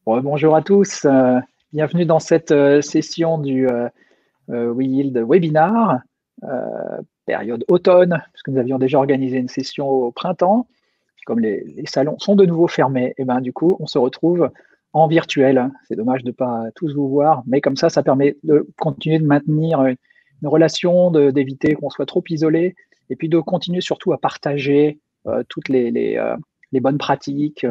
Bonjour à tous, bienvenue dans cette session du WeYield Webinar, période automne, puisque nous avions déjà organisé une session au printemps. Comme les salons sont de nouveau fermés, et ben, du coup, on se retrouve en virtuel. C'est dommage de ne pas tous vous voir, mais comme ça permet de continuer de maintenir une relation, d'éviter qu'on soit trop isolé, et puis de continuer surtout à partager toutes les bonnes pratiques,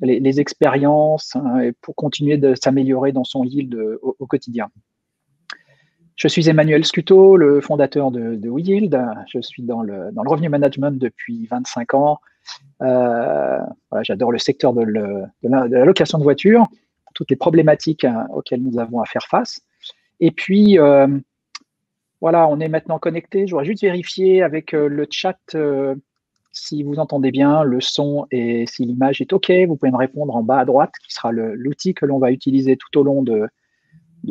les expériences, hein, et pour continuer de s'améliorer dans son yield au quotidien. Je suis Emmanuel Scuto, le fondateur de WeYield. Je suis dans le revenu management depuis 25 ans. Voilà, j'adore le secteur de la location de voitures, toutes les problématiques auxquelles nous avons à faire face. Et puis, voilà, on est maintenant connecté. Je voudrais juste vérifier avec le chat si vous entendez bien le son et si l'image est OK. Vous pouvez me répondre en bas à droite, qui sera l'outil que l'on va utiliser tout au long de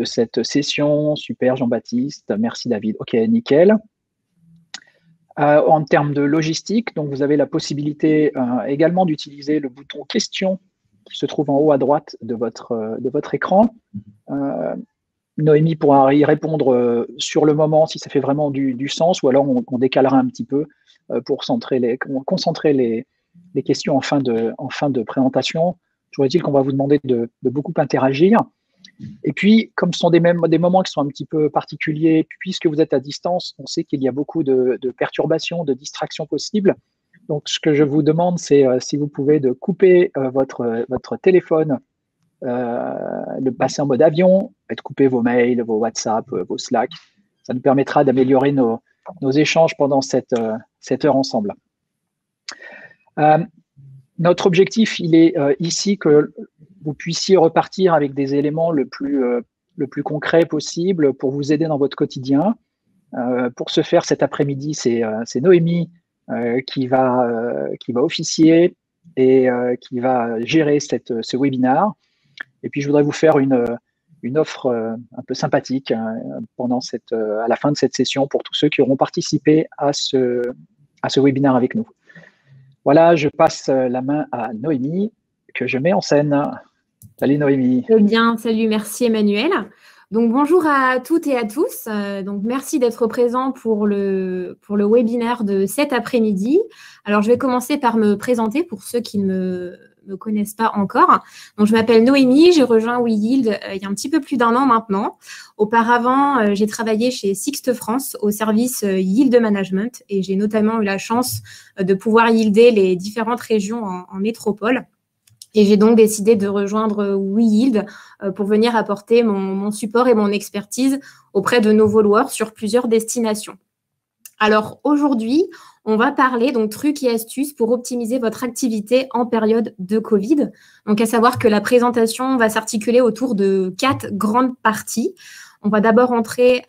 cette session. Super, Jean-Baptiste. Merci, David. OK, nickel. En termes de logistique, donc vous avez la possibilité également d'utiliser le bouton questions qui se trouve en haut à droite de votre écran. Noémie pourra y répondre sur le moment si ça fait vraiment du sens, ou alors on décalera un petit peu pour concentrer les questions en fin de présentation. Toujours est-il qu'on va vous demander de beaucoup interagir. Et puis, comme ce sont des moments qui sont un petit peu particuliers, puisque vous êtes à distance, on sait qu'il y a beaucoup de perturbations, de distractions possibles. Donc, ce que je vous demande, c'est si vous pouvez de couper votre téléphone, de passer en mode avion, et de couper vos mails, vos WhatsApp, vos Slack. Ça nous permettra d'améliorer nos échanges pendant cette heure ensemble. Notre objectif, il est ici que vous puissiez repartir avec des éléments le plus concret possible pour vous aider dans votre quotidien. Pour ce faire, cet après-midi, c'est Noémie qui va officier et qui va gérer ce webinaire. Et puis, je voudrais vous faire une offre un peu sympathique à la fin de cette session pour tous ceux qui auront participé à ce webinaire avec nous. Voilà, je passe la main à Noémie, que je mets en scène. Salut Noémie. Eh bien, salut, merci Emmanuel. Donc, bonjour à toutes et à tous. Donc, merci d'être présents pour le webinaire de cet après-midi. Alors, je vais commencer par me présenter pour ceux qui ne me connaissent pas encore. Donc, je m'appelle Noémie, j'ai rejoint WeYield il y a un petit peu plus d'1 an maintenant. Auparavant, j'ai travaillé chez Sixt France au service Yield Management et j'ai notamment eu la chance de pouvoir yielder les différentes régions en métropole. Et j'ai donc décidé de rejoindre WeYield pour venir apporter mon support et mon expertise auprès de nos followers sur plusieurs destinations. Alors aujourd'hui, on va parler donc trucs et astuces pour optimiser votre activité en période de Covid. Donc à savoir que la présentation va s'articuler autour de 4 grandes parties. On va d'abord entrer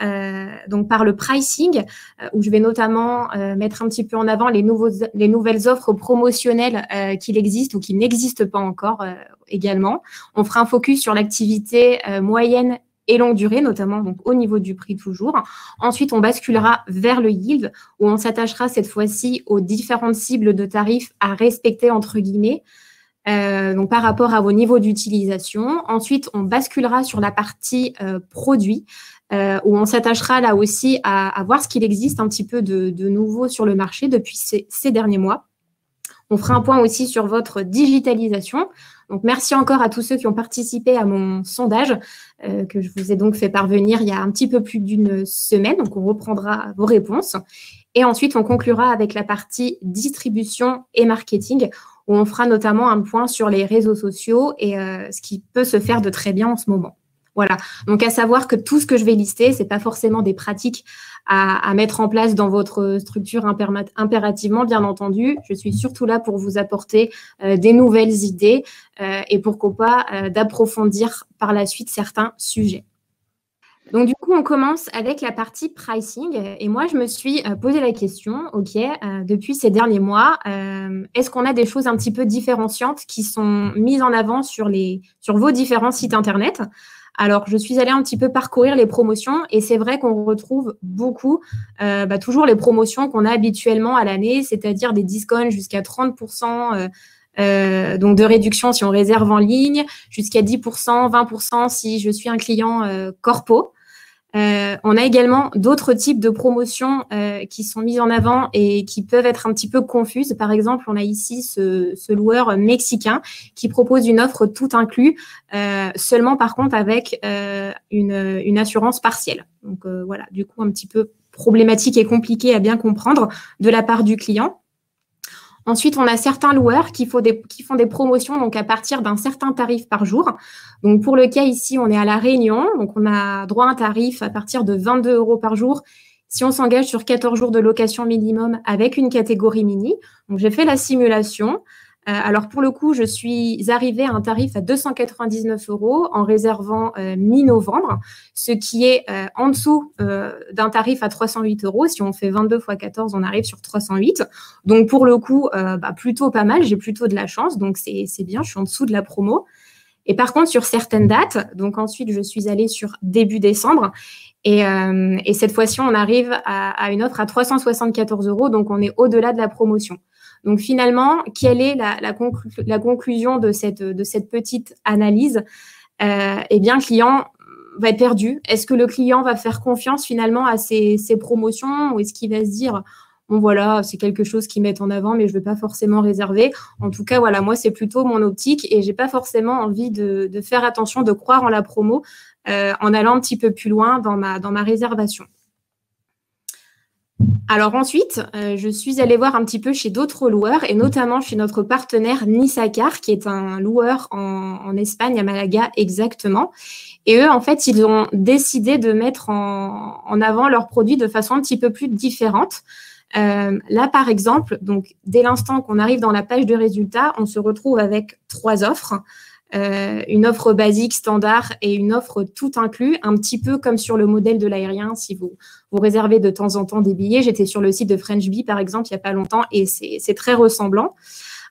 donc par le pricing, où je vais notamment mettre un petit peu en avant les nouvelles offres promotionnelles qu'il existe ou qui n'existent pas encore également. On fera un focus sur l'activité moyenne et longue durée, notamment donc au niveau du prix toujours. Ensuite, on basculera vers le yield, où on s'attachera cette fois-ci aux différentes cibles de tarifs à respecter, entre guillemets, donc par rapport à vos niveaux d'utilisation. Ensuite, on basculera sur la partie produit, où on s'attachera là aussi à voir ce qu'il existe un petit peu de nouveau sur le marché depuis ces derniers mois. On fera un point aussi sur votre digitalisation. Donc, merci encore à tous ceux qui ont participé à mon sondage que je vous ai donc fait parvenir il y a un petit peu plus d'1 semaine. Donc, on reprendra vos réponses. Et ensuite, on conclura avec la partie distribution et marketing, où on fera notamment un point sur les réseaux sociaux et ce qui peut se faire de très bien en ce moment. Voilà, donc à savoir que tout ce que je vais lister, ce n'est pas forcément des pratiques à mettre en place dans votre structure impérativement, bien entendu. Je suis surtout là pour vous apporter des nouvelles idées et pourquoi pas d'approfondir par la suite certains sujets. Donc, du coup, on commence avec la partie pricing. Et moi, je me suis posé la question, OK, depuis ces derniers mois, est-ce qu'on a des choses un petit peu différenciantes qui sont mises en avant sur vos différents sites Internet ? Alors, je suis allée un petit peu parcourir les promotions et c'est vrai qu'on retrouve beaucoup, toujours les promotions qu'on a habituellement à l'année, c'est-à-dire des discounts jusqu'à 30% donc de réduction si on réserve en ligne, jusqu'à 10%, 20% si je suis un client corpo. On a également d'autres types de promotions qui sont mises en avant et qui peuvent être un petit peu confuses. Par exemple, on a ici ce loueur mexicain qui propose une offre tout inclus, seulement par contre avec une assurance partielle. Donc voilà, du coup un petit peu problématique et compliqué à bien comprendre de la part du client. Ensuite, on a certains loueurs qui font des promotions donc à partir d'un certain tarif par jour. Donc, pour le cas ici, on est à La Réunion. Donc, on a droit à un tarif à partir de 22 € par jour si on s'engage sur 14 jours de location minimum avec une catégorie mini. Donc, j'ai fait la simulation. Alors, pour le coup, je suis arrivée à un tarif à 299 € en réservant mi-novembre, ce qui est en dessous d'un tarif à 308 €. Si on fait 22 x 14, on arrive sur 308. Donc, pour le coup, plutôt pas mal. J'ai plutôt de la chance. Donc, c'est bien. Je suis en dessous de la promo. Et par contre, sur certaines dates, donc ensuite, je suis allée sur début décembre. Et cette fois-ci, on arrive à une offre à 374 €. Donc, on est au-delà de la promotion. Donc, finalement, quelle est la conclusion de cette petite analyse? Eh bien, le client va être perdu. Est-ce que le client va faire confiance finalement à ces promotions ou est-ce qu'il va se dire bon, voilà, c'est quelque chose qu'ils mettent en avant, mais je ne veux pas forcément réserver. En tout cas, voilà, moi, c'est plutôt mon optique et je n'ai pas forcément envie de faire attention, de croire en la promo en allant un petit peu plus loin dans ma réservation. Alors ensuite, je suis allée voir un petit peu chez d'autres loueurs et notamment chez notre partenaire Nisacar, qui est un loueur en Espagne, à Malaga exactement. Et eux, en fait, ils ont décidé de mettre en avant leurs produits de façon un petit peu plus différente. Là, par exemple, donc dès l'instant qu'on arrive dans la page de résultats, on se retrouve avec 3 offres. Une offre basique, standard et une offre tout inclus, un petit peu comme sur le modèle de l'aérien. Si vous réservez de temps en temps des billets, j'étais sur le site de French Bee, par exemple, il n'y a pas longtemps et c'est très ressemblant.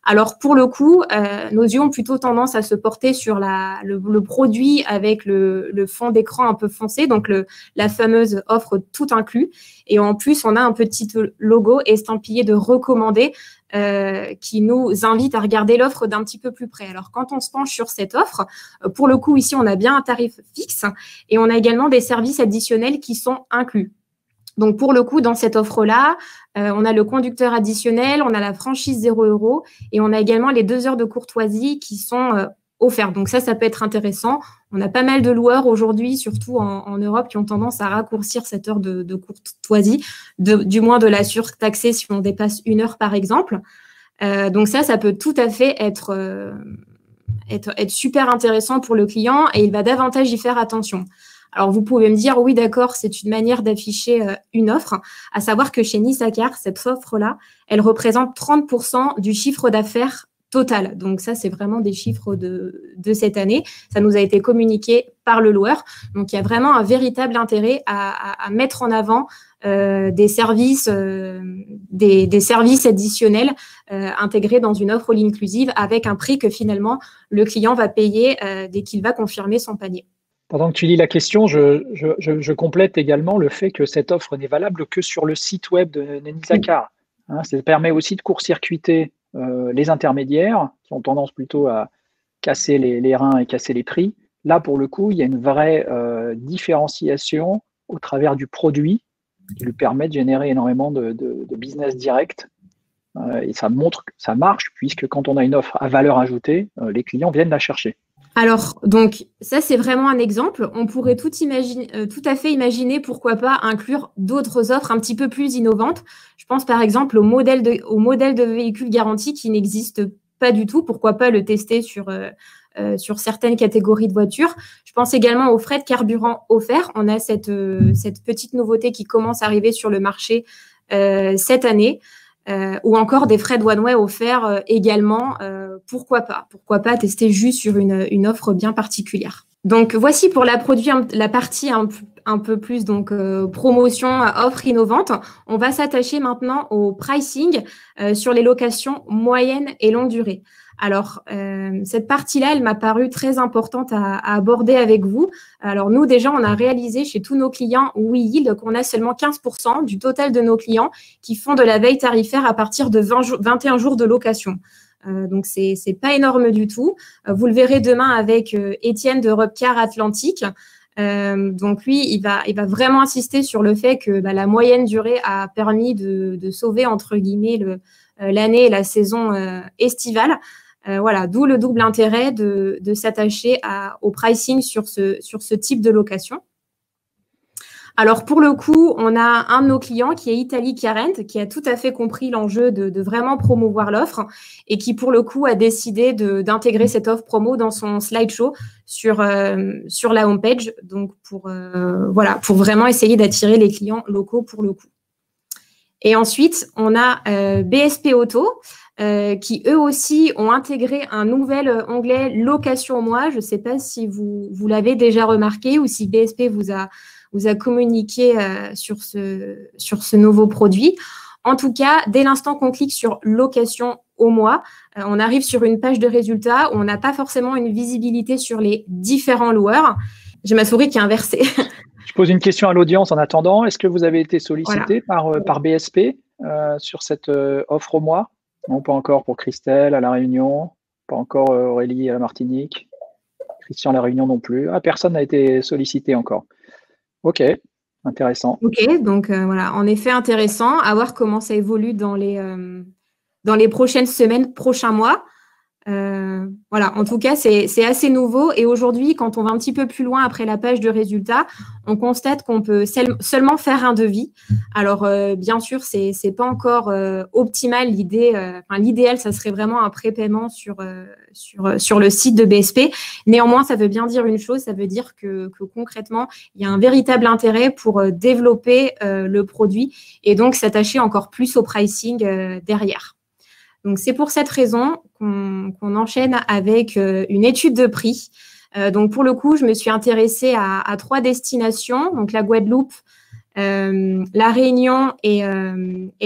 Alors, pour le coup, nos yeux ont plutôt tendance à se porter sur le produit avec le fond d'écran un peu foncé, donc la fameuse offre tout inclus. Et en plus, on a un petit logo estampillé de recommandé qui nous invite à regarder l'offre d'un petit peu plus près. Alors, quand on se penche sur cette offre, pour le coup, ici, on a bien un tarif fixe et on a également des services additionnels qui sont inclus. Donc, pour le coup, dans cette offre-là, on a le conducteur additionnel, on a la franchise 0 € et on a également les 2 heures de courtoisie qui sont offertes. Donc, ça peut être intéressant. On a pas mal de loueurs aujourd'hui, surtout en Europe, qui ont tendance à raccourcir cette heure de courtoisie, du moins de la surtaxer si on dépasse 1 heure, par exemple. Donc, ça peut tout à fait être super intéressant pour le client et il va davantage y faire attention. Alors, vous pouvez me dire, oui, d'accord, c'est une manière d'afficher une offre, à savoir que chez Nisacar, cette offre-là, elle représente 30% du chiffre d'affaires total. Donc, ça, c'est vraiment des chiffres de cette année. Ça nous a été communiqué par le loueur. Donc, il y a vraiment un véritable intérêt à mettre en avant des services additionnels intégrés dans une offre all inclusive avec un prix que finalement, le client va payer dès qu'il va confirmer son panier. Pendant que tu lis la question, je complète également le fait que cette offre n'est valable que sur le site web de Nisacar. Ça permet aussi de court-circuiter les intermédiaires qui ont tendance plutôt à casser les reins et casser les prix. Là, pour le coup, il y a une vraie différenciation au travers du produit qui lui permet de générer énormément de business direct. Et ça montre que ça marche puisque quand on a une offre à valeur ajoutée, les clients viennent la chercher. Alors, donc, ça, c'est vraiment un exemple. On pourrait tout à fait imaginer, pourquoi pas, inclure d'autres offres un petit peu plus innovantes. Je pense, par exemple, au modèle de véhicule garanti qui n'existe pas du tout. Pourquoi pas le tester sur certaines catégories de voitures. Je pense également aux frais de carburant offerts. On a cette petite nouveauté qui commence à arriver sur le marché cette année. Ou encore des frais de one-way offerts également, pourquoi pas tester juste sur une offre bien particulière. Donc, voici pour la partie un peu plus donc promotion, offre innovante. On va s'attacher maintenant au pricing sur les locations moyennes et longue durée. Alors, cette partie-là, elle m'a paru très importante à aborder avec vous. Alors, nous, déjà, on a réalisé chez tous nos clients WeYield qu'on a seulement 15% du total de nos clients qui font de la veille tarifaire à partir de 21 jours de location. Donc, c'est pas énorme du tout. Vous le verrez demain avec Étienne de Repcar Atlantique. Donc, lui, il va vraiment insister sur le fait que la moyenne durée a permis de sauver, entre guillemets, l'année et la saison estivale. Voilà, d'où le double intérêt de s'attacher au pricing sur ce type de location. Alors, pour le coup, on a un de nos clients qui est Italy Carent, qui a tout à fait compris l'enjeu de vraiment promouvoir l'offre et qui, pour le coup, a décidé d'intégrer cette offre promo dans son slideshow sur la homepage, donc pour vraiment essayer d'attirer les clients locaux pour le coup. Et ensuite, on a BSP Auto, qui eux aussi ont intégré un nouvel onglet location au mois. Je ne sais pas si vous l'avez déjà remarqué ou si BSP vous a communiqué sur ce nouveau produit. En tout cas, dès l'instant qu'on clique sur location au mois, on arrive sur une page de résultats où on n'a pas forcément une visibilité sur les différents loueurs. J'ai ma souris qui est inversée. Je pose une question à l'audience en attendant. Est-ce que vous avez été sollicité par BSP sur cette offre au mois? Non, pas encore pour Christelle à La Réunion, pas encore Aurélie à la Martinique, Christian à La Réunion non plus. Ah, personne n'a été sollicité encore. Ok, intéressant. Ok, donc voilà, en effet intéressant. À voir comment ça évolue dans les prochaines semaines, prochains mois. Voilà, en tout cas, c'est assez nouveau. Et aujourd'hui, quand on va un petit peu plus loin après la page de résultats, on constate qu'on peut seulement faire un devis. Alors, bien sûr, c'est pas encore optimal. L'idéal, ça serait vraiment un prépaiement sur le site de BSP. Néanmoins, ça veut bien dire une chose, ça veut dire que concrètement, il y a un véritable intérêt pour développer le produit et donc s'attacher encore plus au pricing derrière. Donc, c'est pour cette raison qu'on enchaîne avec une étude de prix. Donc, pour le coup, je me suis intéressée à 3 destinations, donc la Guadeloupe, la Réunion et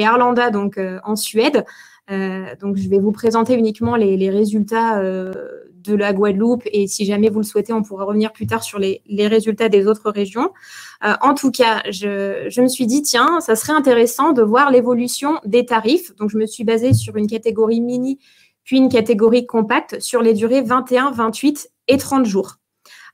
Arlanda, donc en Suède. Donc, je vais vous présenter uniquement les résultats de la Guadeloupe et si jamais vous le souhaitez, on pourra revenir plus tard sur les résultats des autres régions. En tout cas, je me suis dit, tiens, ça serait intéressant de voir l'évolution des tarifs. Donc, je me suis basée sur une catégorie mini, puis une catégorie compacte sur les durées 21, 28 et 30 jours.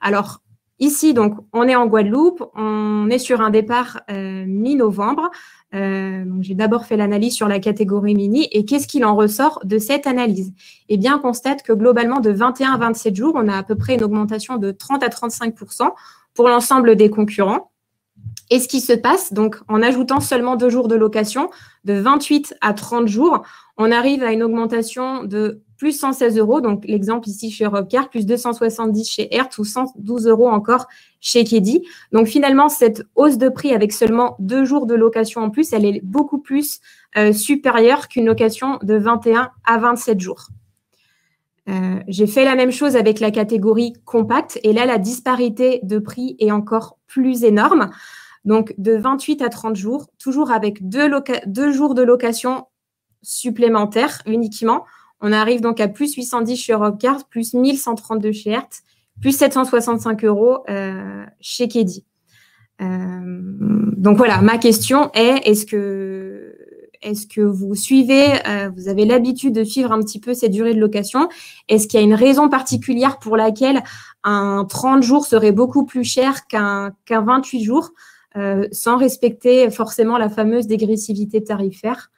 Alors, ici, donc, on est en Guadeloupe, on est sur un départ mi-novembre. Donc, j'ai d'abord fait l'analyse sur la catégorie mini et qu'est-ce qu'il en ressort de cette analyse? Eh bien, on constate que globalement, de 21 à 27 jours, on a à peu près une augmentation de 30 à 35% pour l'ensemble des concurrents. Et ce qui se passe, donc en ajoutant seulement 2 jours de location, de 28 à 30 jours, on arrive à une augmentation de plus 116 €. Donc, l'exemple ici chez Europcar, plus 270 chez Hertz ou 112 € encore chez Kedi. Donc, finalement, cette hausse de prix avec seulement 2 jours de location en plus, elle est beaucoup plus supérieure qu'une location de 21 à 27 jours. J'ai fait la même chose avec la catégorie compacte et là, la disparité de prix est encore plus énorme. Donc, de 28 à 30 jours, toujours avec 2 jours de location supplémentaires uniquement. On arrive donc à plus 810 chez Europcar, plus 1132 chez Hertz, plus 765 € chez Kedi. Donc voilà, ma question est, est-ce que vous suivez, vous avez l'habitude de suivre un petit peu ces durées de location? Est-ce qu'il y a une raison particulière pour laquelle un 30 jours serait beaucoup plus cher qu'un 28 jours, sans respecter forcément la fameuse dégressivité tarifaire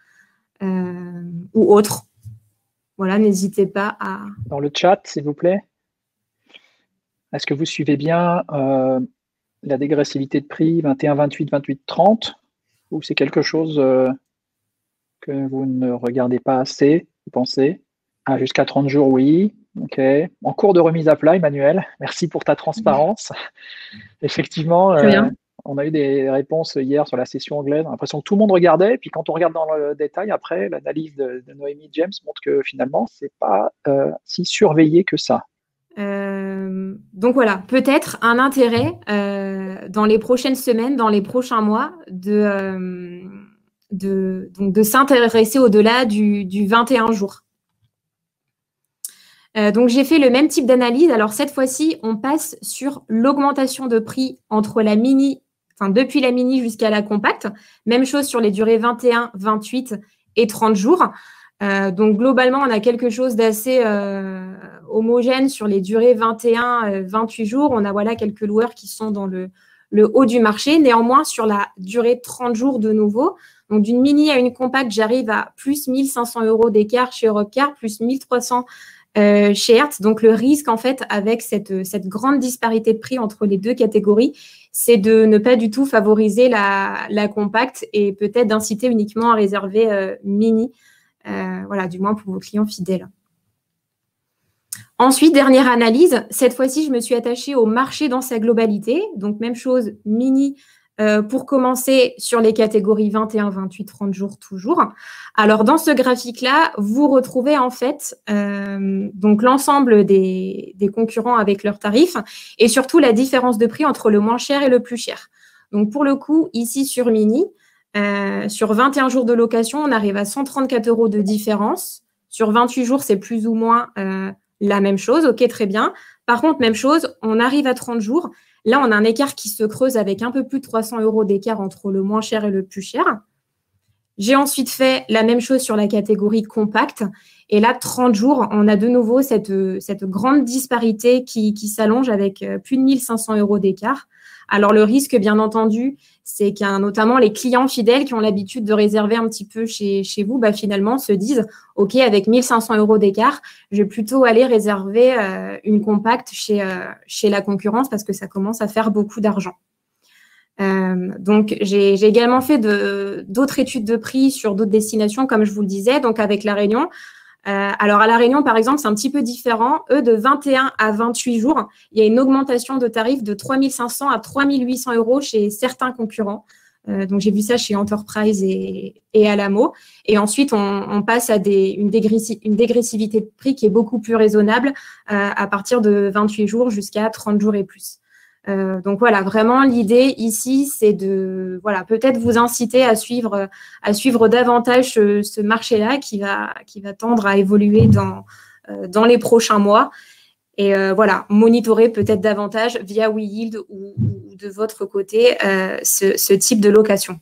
ou autre? Voilà, n'hésitez pas à… Dans le chat, s'il vous plaît. Est-ce que vous suivez bien la dégressivité de prix 21, 28, 28, 30 ou c'est quelque chose que vous ne regardez pas assez, vous pensez? Ah, jusqu'à 30 jours, oui. Ok. En cours de remise à plat, Emmanuel, merci pour ta transparence. Effectivement, on a eu des réponses hier sur la session anglaise. On a l'impression que tout le monde regardait. Puis quand on regarde dans le détail, après, l'analyse de Noémie James montre que finalement, ce n'est pas si surveillé que ça. Donc voilà, peut-être un intérêt dans les prochaines semaines, dans les prochains mois, de s'intéresser au-delà du 21 jours. Donc, j'ai fait le même type d'analyse. Alors, cette fois-ci, on passe sur l'augmentation de prix entre la mini, depuis la mini jusqu'à la compacte. Même chose sur les durées 21, 28 et 30 jours. Donc, globalement, on a quelque chose d'assez homogène sur les durées 21-28 jours. On a voilà, quelques loueurs qui sont dans le haut du marché. Néanmoins, sur la durée 30 jours de nouveau, donc d'une mini à une compacte, j'arrive à plus 1500 € d'écart chez Europcar, plus 1300 chez Hertz. Donc, le risque, en fait, avec cette grande disparité de prix entre les deux catégories, c'est de ne pas du tout favoriser la compacte et peut-être d'inciter uniquement à réserver mini. Voilà, du moins pour vos clients fidèles. Ensuite, dernière analyse, cette fois-ci, je me suis attachée au marché dans sa globalité. Donc, même chose, mini pour commencer sur les catégories 21, 28, 30 jours toujours. Alors, dans ce graphique-là, vous retrouvez en fait donc l'ensemble des concurrents avec leurs tarifs et surtout la différence de prix entre le moins cher et le plus cher. Donc, pour le coup, ici sur mini, sur 21 jours de location, on arrive à 134 € de différence. Sur 28 jours, c'est plus ou moins la même chose. OK, très bien. Par contre, même chose, on arrive à 30 jours. Là, on a un écart qui se creuse avec un peu plus de 300 € d'écart entre le moins cher et le plus cher. J'ai ensuite fait la même chose sur la catégorie compacte. Et là, 30 jours, on a de nouveau cette grande disparité qui s'allonge avec plus de 1500 € d'écart. Alors, le risque, bien entendu, c'est qu'il y a notamment les clients fidèles qui ont l'habitude de réserver un petit peu chez vous, finalement, se disent « OK, avec 1500 € d'écart, je vais plutôt aller réserver une compacte chez la concurrence parce que ça commence à faire beaucoup d'argent. » Donc, j'ai également fait d'autres études de prix sur d'autres destinations, comme je vous le disais, donc avec La Réunion. Alors, à La Réunion, par exemple, c'est un petit peu différent. Eux, de 21 à 28 jours, il y a une augmentation de tarifs de 3 500 à 3 800 € chez certains concurrents. Donc, j'ai vu ça chez Enterprise et Alamo. Et ensuite, on passe à une dégressivité de prix qui est beaucoup plus raisonnable à partir de 28 jours jusqu'à 30 jours et plus. Donc voilà, vraiment l'idée ici, c'est de peut-être vous inciter à suivre davantage ce marché-là qui va tendre à évoluer dans les prochains mois. Et monitorer peut-être davantage via WeYield ou de votre côté ce type de location.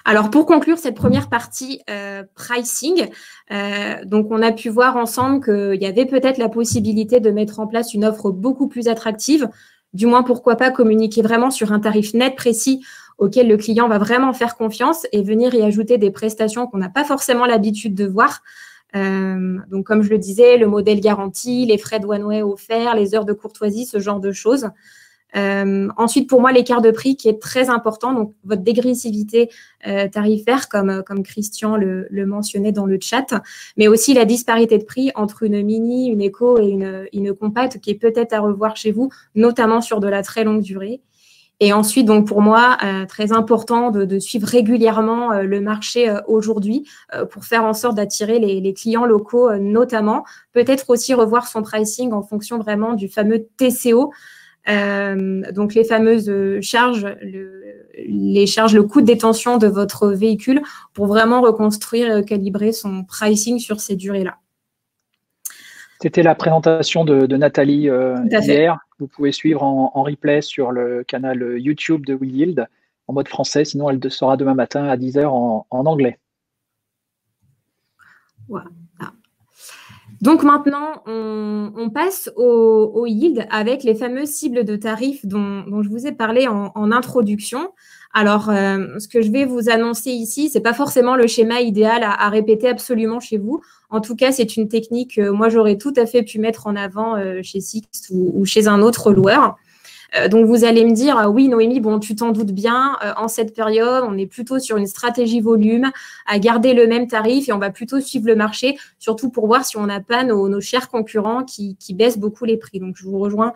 Alors, pour conclure cette première partie pricing, donc on a pu voir ensemble qu'il y avait peut-être la possibilité de mettre en place une offre beaucoup plus attractive, du moins pourquoi pas communiquer vraiment sur un tarif net précis auquel le client va vraiment faire confiance et venir y ajouter des prestations qu'on n'a pas forcément l'habitude de voir. Donc, comme je le disais, le modèle garanti, les frais de one-way offerts, les heures de courtoisie, ce genre de choses. Ensuite, pour moi, l'écart de prix qui est très important, donc votre dégressivité tarifaire, comme Christian le mentionnait dans le chat, mais aussi la disparité de prix entre une mini, une éco et une compacte qui est peut-être à revoir chez vous, notamment sur de la très longue durée. Et ensuite, donc pour moi, très important de suivre régulièrement le marché aujourd'hui pour faire en sorte d'attirer les clients locaux notamment. Peut-être aussi revoir son pricing en fonction vraiment du fameux TCO. Donc, les fameuses charges, le coût de détention de votre véhicule pour vraiment reconstruire, calibrer son pricing sur ces durées-là. C'était la présentation de Nathalie hier. Vous pouvez suivre en replay sur le canal YouTube de WeYield en mode français. Sinon, elle sera demain matin à 10 h en anglais. Voilà. Donc maintenant, on passe au yield avec les fameuses cibles de tarifs dont je vous ai parlé en introduction. Alors, ce que je vais vous annoncer ici, ce n'est pas forcément le schéma idéal à répéter absolument chez vous. En tout cas, c'est une technique que moi, j'aurais tout à fait pu mettre en avant chez Sixt ou chez un autre loueur. Donc, vous allez me dire, oui, Noémie, bon, tu t'en doutes bien, en cette période, on est plutôt sur une stratégie volume, à garder le même tarif et on va plutôt suivre le marché, surtout pour voir si on n'a pas nos chers concurrents qui baissent beaucoup les prix. Donc, je vous rejoins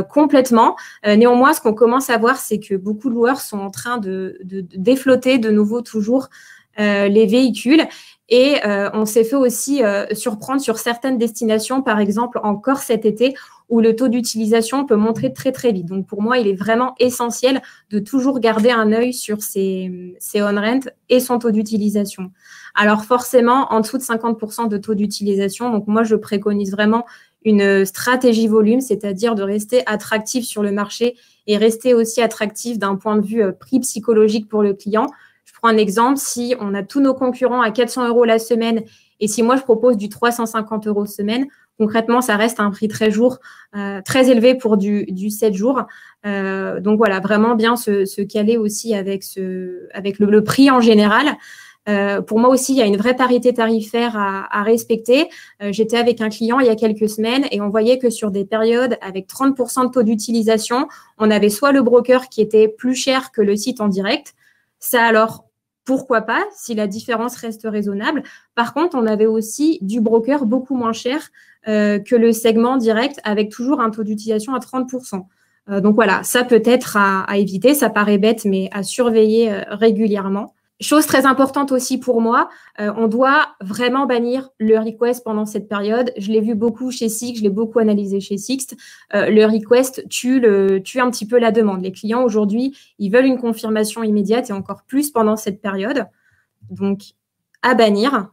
complètement. Néanmoins, ce qu'on commence à voir, c'est que beaucoup de loueurs sont en train de déflotter de nouveau toujours les véhicules. Et on s'est fait aussi surprendre sur certaines destinations, par exemple en Corse cet été, où le taux d'utilisation peut monter très, très vite. Donc, pour moi, il est vraiment essentiel de toujours garder un œil sur ses on-rent et son taux d'utilisation. Alors, forcément, en dessous de 50% de taux d'utilisation, donc moi, je préconise vraiment une stratégie volume, c'est-à-dire de rester attractif sur le marché et rester aussi attractif d'un point de vue prix psychologique pour le client. Je prends un exemple, si on a tous nos concurrents à 400 € la semaine et si moi je propose du 350 € semaine, concrètement, ça reste un prix très élevé pour du 7 jours. Donc voilà, vraiment bien se caler aussi avec le prix en général. Pour moi aussi, il y a une vraie parité tarifaire à respecter. J'étais avec un client il y a quelques semaines et on voyait que sur des périodes avec 30% de taux d'utilisation, on avait soit le broker qui était plus cher que le site en direct. Ça alors, pourquoi pas, si la différence reste raisonnable. Par contre, on avait aussi du broker beaucoup moins cher que le segment direct avec toujours un taux d'utilisation à 30%. Donc voilà, ça peut être à éviter. Ça paraît bête, mais à surveiller régulièrement. Chose très importante aussi pour moi, on doit vraiment bannir le request pendant cette période. Je l'ai vu beaucoup chez Sixt, je l'ai beaucoup analysé chez Sixt. Le request tue un petit peu la demande. Les clients aujourd'hui, ils veulent une confirmation immédiate et encore plus pendant cette période. Donc, à bannir.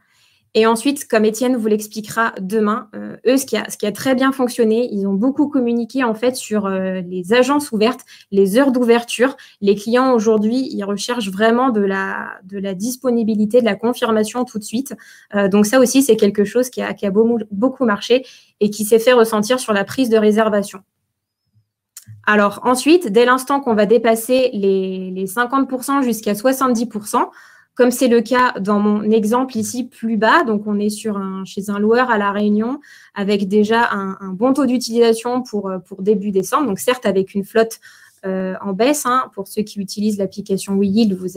Et ensuite, comme Étienne vous l'expliquera demain, eux, ce qui a très bien fonctionné, ils ont beaucoup communiqué en fait sur les agences ouvertes, les heures d'ouverture. Les clients aujourd'hui, ils recherchent vraiment de la disponibilité, de la confirmation tout de suite. Donc ça aussi, c'est quelque chose qui a beaucoup marché et qui s'est fait ressentir sur la prise de réservation. Alors ensuite, dès l'instant qu'on va dépasser les 50% jusqu'à 70%, comme c'est le cas dans mon exemple ici plus bas, donc on est chez un loueur à La Réunion avec déjà un bon taux d'utilisation pour début décembre, donc certes avec une flotte en baisse. Hein, pour ceux qui utilisent l'application WeYield, vous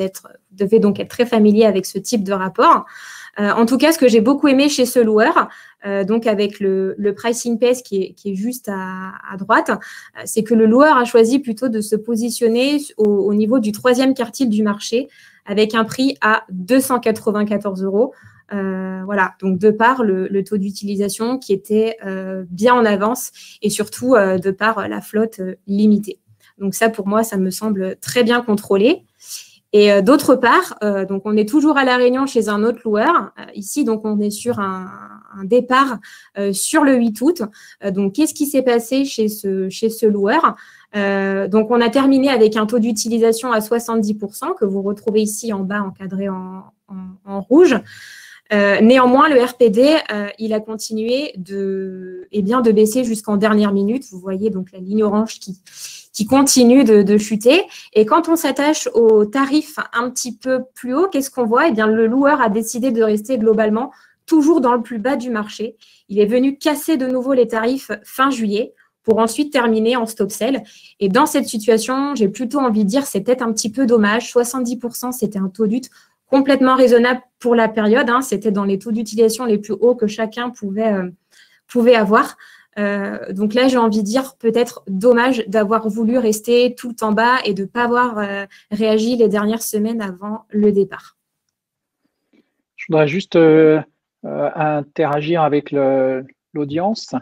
devez donc être très familier avec ce type de rapport. En tout cas, ce que j'ai beaucoup aimé chez ce loueur, donc avec le pricing pace qui est juste à droite, c'est que le loueur a choisi plutôt de se positionner au niveau du 3e quartile du marché avec un prix à 294 €. Voilà, donc de par le taux d'utilisation qui était bien en avance et surtout de par la flotte limitée. Donc ça, pour moi, ça me semble très bien contrôlé. Et d'autre part, donc on est toujours à La Réunion chez un autre loueur. Ici, donc on est sur un départ sur le 8 août. Donc, qu'est-ce qui s'est passé chez ce loueur? Donc, on a terminé avec un taux d'utilisation à 70% que vous retrouvez ici en bas encadré en rouge. Néanmoins, le RPD, il a continué de baisser jusqu'en dernière minute. Vous voyez donc la ligne orange qui continue de chuter. Et quand on s'attache aux tarifs un petit peu plus haut, qu'est-ce qu'on voit? Eh bien, le loueur a décidé de rester globalement toujours dans le plus bas du marché. Il est venu casser de nouveau les tarifs fin juillet pour ensuite terminer en stop sell. Et dans cette situation, j'ai plutôt envie de dire c'est peut-être un petit peu dommage. 70%, c'était un taux d'ut complètement raisonnable pour la période. Hein. C'était dans les taux d'utilisation les plus hauts que chacun pouvait avoir. Donc là, j'ai envie de dire peut-être dommage d'avoir voulu rester tout en bas et de ne pas avoir réagi les dernières semaines avant le départ. Je voudrais juste interagir avec l'audience.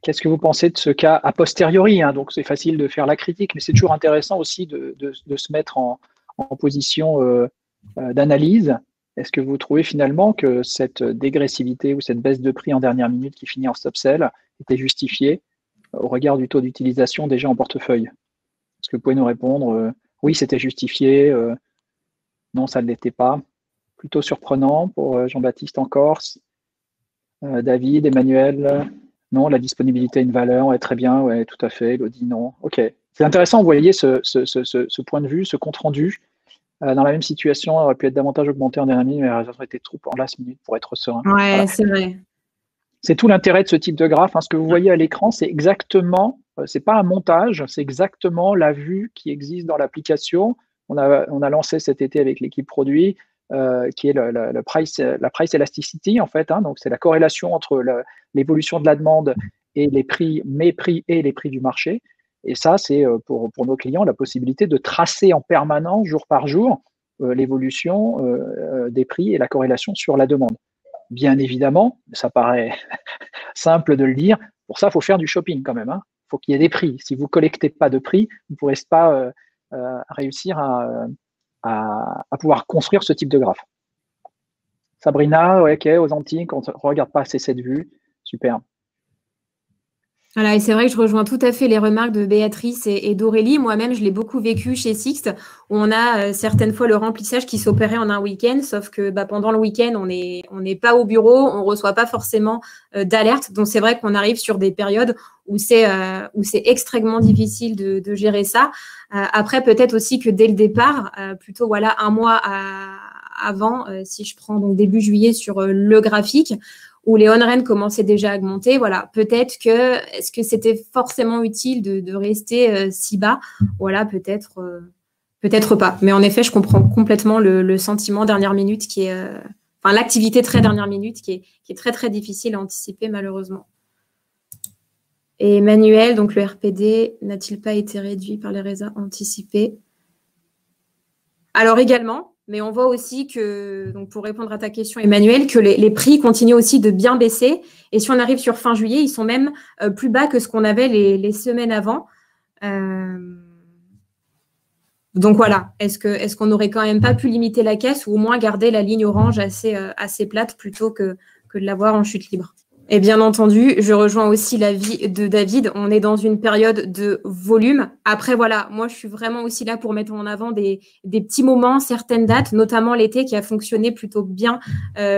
Qu'est-ce que vous pensez de ce cas a posteriori, hein? Donc, c'est facile de faire la critique, mais c'est toujours intéressant aussi de se mettre en position d'analyse. Est-ce que vous trouvez finalement que cette dégressivité ou cette baisse de prix en dernière minute qui finit en stop sell était justifiée au regard du taux d'utilisation déjà en portefeuille? Est-ce que vous pouvez nous répondre oui, c'était justifié, non, ça ne l'était pas? Plutôt surprenant pour Jean-Baptiste en Corse. David, Emmanuel, non, la disponibilité a une valeur, ouais, très bien, ouais, tout à fait. Elodie, non. Ok. C'est intéressant, vous voyez ce point de vue, ce compte-rendu. Dans la même situation, elle aurait pu être davantage augmentée en dernière minute, mais elle aurait été trop en last minute pour être serein. Ouais, voilà. C'est vrai. C'est tout l'intérêt de ce type de graphe. Hein. Ce que vous voyez à l'écran, c'est exactement, c'est pas un montage, c'est exactement la vue qui existe dans l'application. On a lancé cet été avec l'équipe produit, qui est la price elasticity en fait. Hein. Donc c'est la corrélation entre l'évolution de la demande et les prix, mes prix et les prix du marché. Et ça, c'est pour nos clients la possibilité de tracer en permanence, jour par jour, l'évolution des prix et la corrélation sur la demande. Bien évidemment, ça paraît simple de le dire, pour ça, il faut faire du shopping quand même. Hein. Faut qu'il y ait des prix. Si vous ne collectez pas de prix, vous ne pourrez pas réussir à pouvoir construire ce type de graphe. Sabrina, ouais, ok, aux Antilles, on ne regarde pas assez cette vue. Super. Voilà, et c'est vrai que je rejoins tout à fait les remarques de Béatrice et d'Aurélie. Moi-même, je l'ai beaucoup vécu chez Sixt, où on a certaines fois le remplissage qui s'opérait en un week-end, sauf que pendant le week-end, on n'est pas au bureau, on ne reçoit pas forcément d'alerte. Donc, c'est vrai qu'on arrive sur des périodes où c'est extrêmement difficile de gérer ça. Après, peut-être aussi que dès le départ, plutôt voilà un mois avant, si je prends donc début juillet sur le graphique, où les on-rent commençaient déjà à augmenter, voilà, peut-être que, est-ce que c'était forcément utile de rester si bas? Voilà, peut-être pas. Mais en effet, je comprends complètement le sentiment dernière minute qui est, enfin, l'activité très dernière minute qui est très, très difficile à anticiper, malheureusement. Et Emmanuel, donc le RPD, n'a-t-il pas été réduit par les résas anticipés? Alors également, mais on voit aussi que, donc pour répondre à ta question, Emmanuel, que les prix continuent aussi de bien baisser. Et si on arrive sur fin juillet, ils sont même plus bas que ce qu'on avait les semaines avant. Donc voilà, est-ce qu'on n'aurait quand même pas pu limiter la caisse ou au moins garder la ligne orange assez plate plutôt que de l'avoir en chute libre? Et bien entendu, je rejoins aussi l'avis de David. On est dans une période de volume. Après, voilà, moi, je suis vraiment aussi là pour mettre en avant des petits moments, certaines dates, notamment l'été qui a fonctionné plutôt bien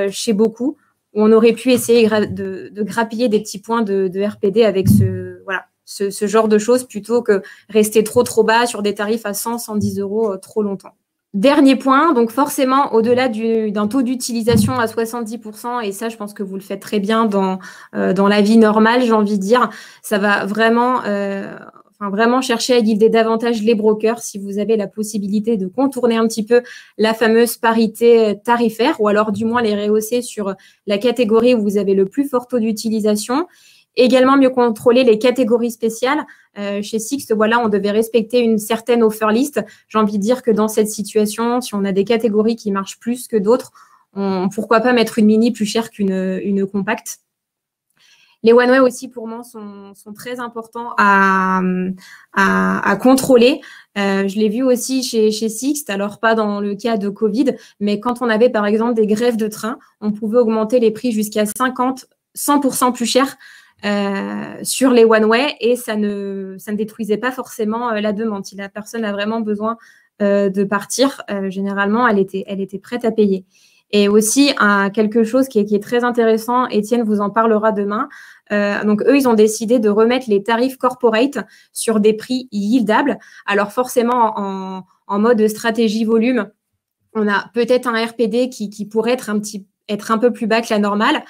chez beaucoup, où on aurait pu essayer de grappiller des petits points de RPD avec ce genre de choses plutôt que rester trop bas sur des tarifs à 100, 110 euros trop longtemps. Dernier point, donc forcément, au-delà d'un taux d'utilisation à 70%, et ça, je pense que vous le faites très bien dans la vie normale, j'ai envie de dire, ça va vraiment, vraiment chercher à guider davantage les brokers si vous avez la possibilité de contourner un petit peu la fameuse parité tarifaire, ou alors du moins les rehausser sur la catégorie où vous avez le plus fort taux d'utilisation. Également, mieux contrôler les catégories spéciales. Chez Sixt, voilà, on devait respecter une certaine offer list. J'ai envie de dire que dans cette situation, si on a des catégories qui marchent plus que d'autres, pourquoi pas mettre une mini plus chère qu'une compacte. Les one-way aussi, pour moi, sont très importants à contrôler. Je l'ai vu aussi chez Sixt, alors pas dans le cas de Covid, mais quand on avait, par exemple, des grèves de train, on pouvait augmenter les prix jusqu'à 100% plus cher sur les one-way et ça ne détruisait pas forcément la demande. Si la personne a vraiment besoin de partir, généralement, elle était prête à payer. Et aussi, quelque chose qui est très intéressant, Étienne vous en parlera demain. Donc, eux, ils ont décidé de remettre les tarifs corporate sur des prix yieldables. Alors, forcément, en mode stratégie volume, on a peut-être un RPD qui pourrait être un peu plus bas que la normale.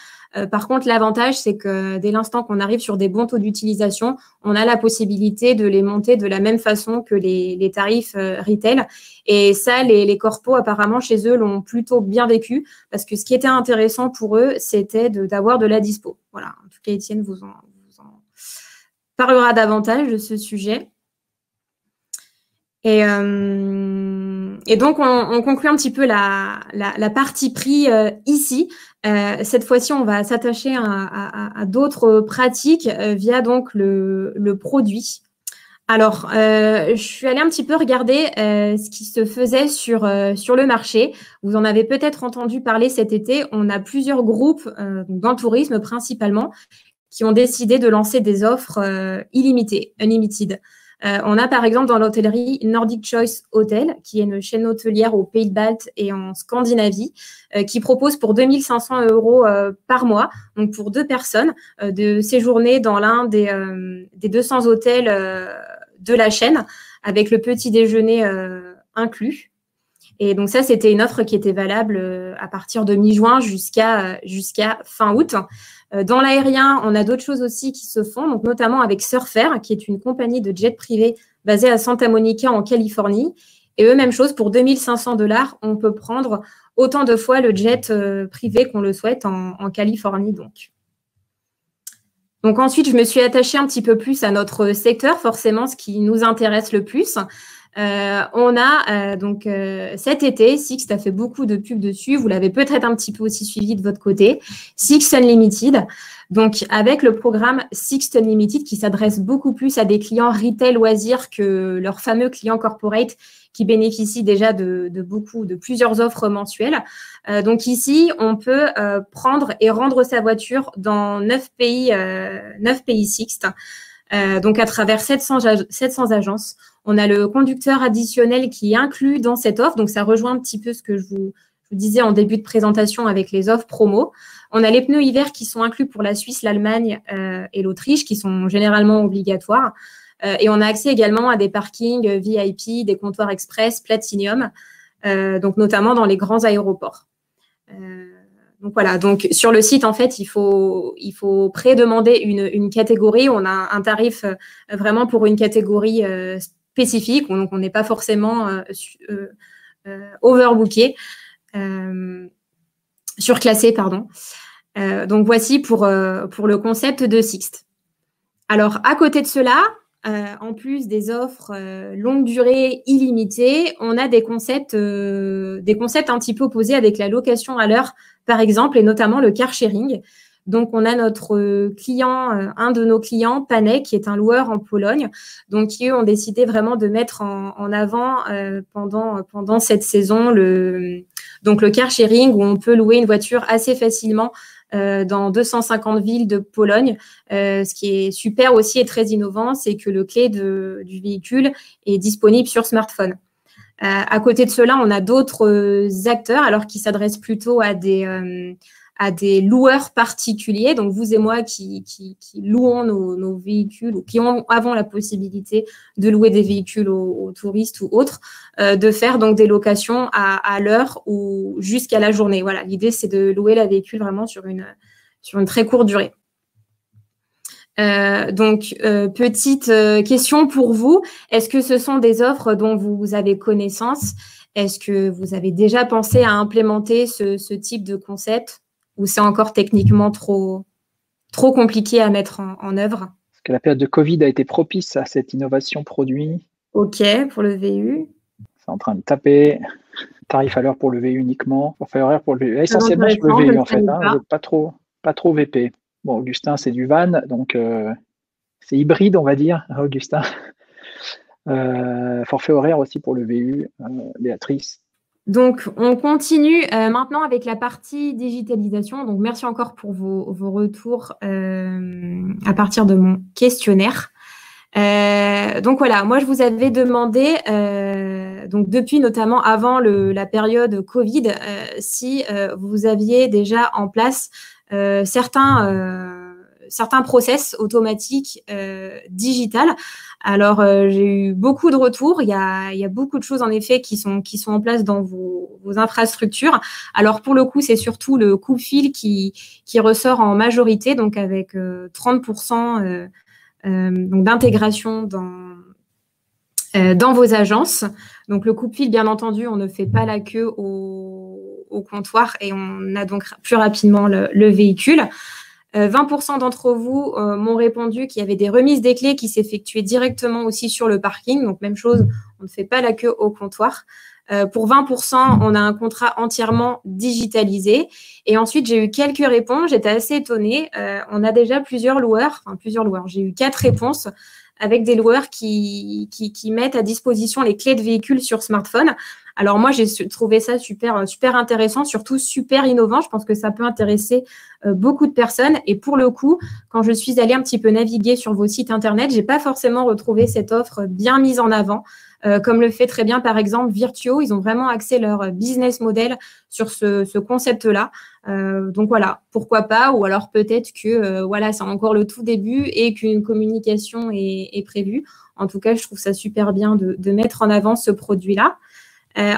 Par contre, l'avantage, c'est que dès l'instant qu'on arrive sur des bons taux d'utilisation, on a la possibilité de les monter de la même façon que les tarifs retail. Et ça, les corpos, apparemment, chez eux, l'ont plutôt bien vécu parce que ce qui était intéressant pour eux, c'était d'avoir de la dispo. Voilà. En tout cas, Étienne vous en parlera davantage de ce sujet. Et donc, on conclut un petit peu la partie prix ici. Cette fois-ci, on va s'attacher à d'autres pratiques via donc le produit. Alors, je suis allée un petit peu regarder ce qui se faisait sur le marché. Vous en avez peut-être entendu parler cet été. On a plusieurs groupes dans le tourisme principalement qui ont décidé de lancer des offres illimitées, unlimited. On a par exemple dans l'hôtellerie Nordic Choice Hotel, qui est une chaîne hôtelière aux Pays de Baltes et en Scandinavie, qui propose pour 2 500 € par mois, donc pour 2 personnes, de séjourner dans l'un des 200 hôtels de la chaîne, avec le petit déjeuner inclus. Et donc ça, c'était une offre qui était valable à partir de mi-juin jusqu'à fin août. Dans l'aérien, on a d'autres choses aussi qui se font, donc notamment avec Surfer, qui est une compagnie de jet privé basée à Santa Monica en Californie. Et eux, même chose, pour 2 500 $, on peut prendre autant de fois le jet privé qu'on le souhaite en Californie. Donc ensuite, je me suis attachée un petit peu plus à notre secteur, forcément ce qui nous intéresse le plus. On a donc cet été, Sixt a fait beaucoup de pubs dessus. Vous l'avez peut-être un petit peu aussi suivi de votre côté. Sixt Unlimited. Donc, avec le programme Sixt Unlimited qui s'adresse beaucoup plus à des clients retail loisirs que leurs fameux clients corporate qui bénéficient déjà de plusieurs offres mensuelles. Donc ici, on peut prendre et rendre sa voiture dans 9 pays Sixt. Donc à travers 700 agences. On a le conducteur additionnel qui est inclus dans cette offre. Donc ça rejoint un petit peu ce que je vous disais en début de présentation avec les offres promo. On a les pneus hiver qui sont inclus pour la Suisse, l'Allemagne et l'Autriche, qui sont généralement obligatoires. Et on a accès également à des parkings VIP, des comptoirs express, Platinum, donc notamment dans les grands aéroports. Donc voilà, donc sur le site, en fait, il faut prédemander une catégorie. On a un tarif vraiment pour une catégorie spécifique, donc on n'est pas forcément overbooké, surclassé, pardon. Donc voici pour le concept de Sixt. Alors, à côté de cela, en plus des offres longue durée illimitées, on a des concepts un petit peu opposés avec la location à l'heure, par exemple, et notamment le car sharing. Donc, on a notre client, un de nos clients, Panek, qui est un loueur en Pologne, donc qui, eux, ont décidé vraiment de mettre en avant pendant cette saison le car sharing où on peut louer une voiture assez facilement dans 250 villes de Pologne. Ce qui est super aussi et très innovant, c'est que le clé du véhicule est disponible sur smartphone. À côté de cela, on a d'autres acteurs alors qui s'adressent plutôt à des loueurs particuliers, donc vous et moi qui louons nos véhicules ou qui avons la possibilité de louer des véhicules aux touristes ou autres, de faire donc des locations à l'heure ou jusqu'à la journée. Voilà, l'idée c'est de louer la véhicule vraiment sur une très courte durée. Petite question pour vous, est-ce que ce sont des offres dont vous avez connaissance? Est-ce que vous avez déjà pensé à implémenter ce type de concept ou c'est encore techniquement trop compliqué à mettre en œuvre? Est-ce que la période de Covid a été propice à cette innovation produit? Ok, pour le VU. C'est en train de taper. Tarif à l'heure pour le VU uniquement. Forfait horaire pour le VU. Essentiellement sur le VU en fait. Hein, pas trop VP. Bon, Augustin, c'est du van, donc c'est hybride, on va dire, Augustin. Forfait horaire aussi pour le VU, Béatrice. Donc, on continue maintenant avec la partie digitalisation. Donc, merci encore pour vos retours à partir de mon questionnaire. Donc, voilà, moi, je vous avais demandé, donc depuis notamment avant la période Covid, si vous aviez déjà en place certains process automatiques digital. Alors, j'ai eu beaucoup de retours. Il y a beaucoup de choses, en effet, qui sont en place dans vos infrastructures. Alors, pour le coup, c'est surtout le coupe-fil qui ressort en majorité, donc avec 30% donc d'intégration dans vos agences. Donc, le coupe-fil, bien entendu, on ne fait pas la queue au comptoir et on a donc plus rapidement le véhicule. 20% d'entre vous m'ont répondu qu'il y avait des remises des clés qui s'effectuaient directement aussi sur le parking. Donc, même chose, on ne fait pas la queue au comptoir. Pour 20%, on a un contrat entièrement digitalisé. Et ensuite, j'ai eu quelques réponses. J'étais assez étonnée. On a déjà plusieurs loueurs. J'ai eu 4 réponses avec des loueurs qui mettent à disposition les clés de véhicule sur smartphone. Alors moi, j'ai trouvé ça super intéressant, surtout super innovant. Je pense que ça peut intéresser beaucoup de personnes. Et pour le coup, quand je suis allée un petit peu naviguer sur vos sites internet, j'ai pas forcément retrouvé cette offre bien mise en avant, comme le fait très bien, par exemple, Virtuo. Ils ont vraiment axé leur business model sur ce concept-là. Donc voilà, pourquoi pas? Ou alors peut-être que c'est encore le tout début et qu'une communication est prévue. En tout cas, je trouve ça super bien de mettre en avant ce produit-là.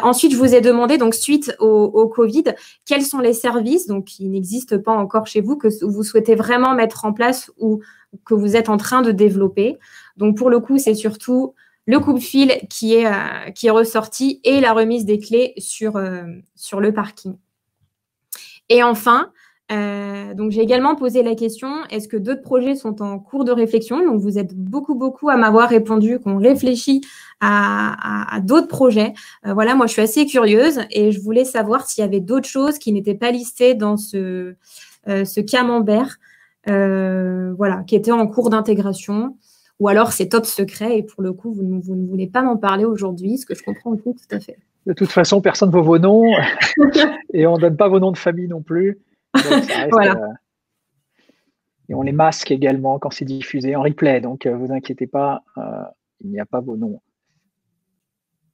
Ensuite, je vous ai demandé, donc suite au Covid, quels sont les services donc, qui n'existent pas encore chez vous, que vous souhaitez vraiment mettre en place ou que vous êtes en train de développer. Donc, pour le coup, c'est surtout le coupe-fil qui est ressorti et la remise des clés sur le parking. Et enfin, Donc, j'ai également posé la question, est-ce que d'autres projets sont en cours de réflexion? Donc, vous êtes beaucoup à m'avoir répondu qu'on réfléchit à d'autres projets. Voilà, moi, je suis assez curieuse et je voulais savoir s'il y avait d'autres choses qui n'étaient pas listées dans ce camembert, voilà, qui était en cours d'intégration. Ou alors, c'est top secret et pour le coup, vous ne voulez pas m'en parler aujourd'hui, ce que je comprends aussi tout à fait. De toute façon, personne ne veut vos noms et on ne donne pas vos noms de famille non plus. Donc, ça reste, voilà. Et on les masque également quand c'est diffusé en replay. Donc, vous inquiétez pas, il n'y a pas vos noms.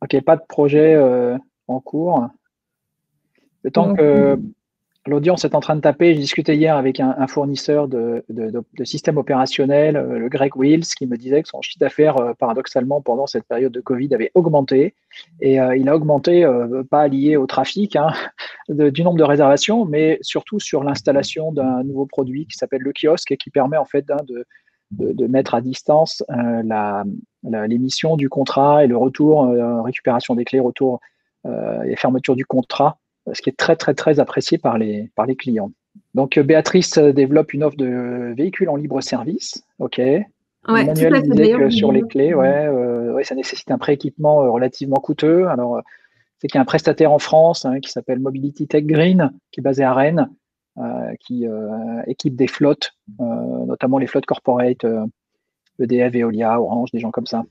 Ok, pas de projet en cours. Le temps que l'audience est en train de taper, j'ai discuté hier avec un fournisseur de systèmes opérationnels, le Greg Wills, qui me disait que son chiffre d'affaires, paradoxalement, pendant cette période de Covid, avait augmenté. Et il a augmenté, pas lié au trafic du nombre de réservations, mais surtout sur l'installation d'un nouveau produit qui s'appelle le kiosque et qui permet en fait de mettre à distance l'émission du contrat et le retour, récupération des clés, retour et fermeture du contrat, ce qui est très apprécié par les clients. Donc, Béatrice développe une offre de véhicules en libre service. OK. Ouais, Emmanuel disait que sur les clés, ça nécessite un prééquipement relativement coûteux. Alors, c'est qu'il y a un prestataire en France qui s'appelle Mobility Tech Green, qui est basé à Rennes, qui équipe des flottes, notamment les flottes corporate, EDF, Veolia, Orange, des gens comme ça.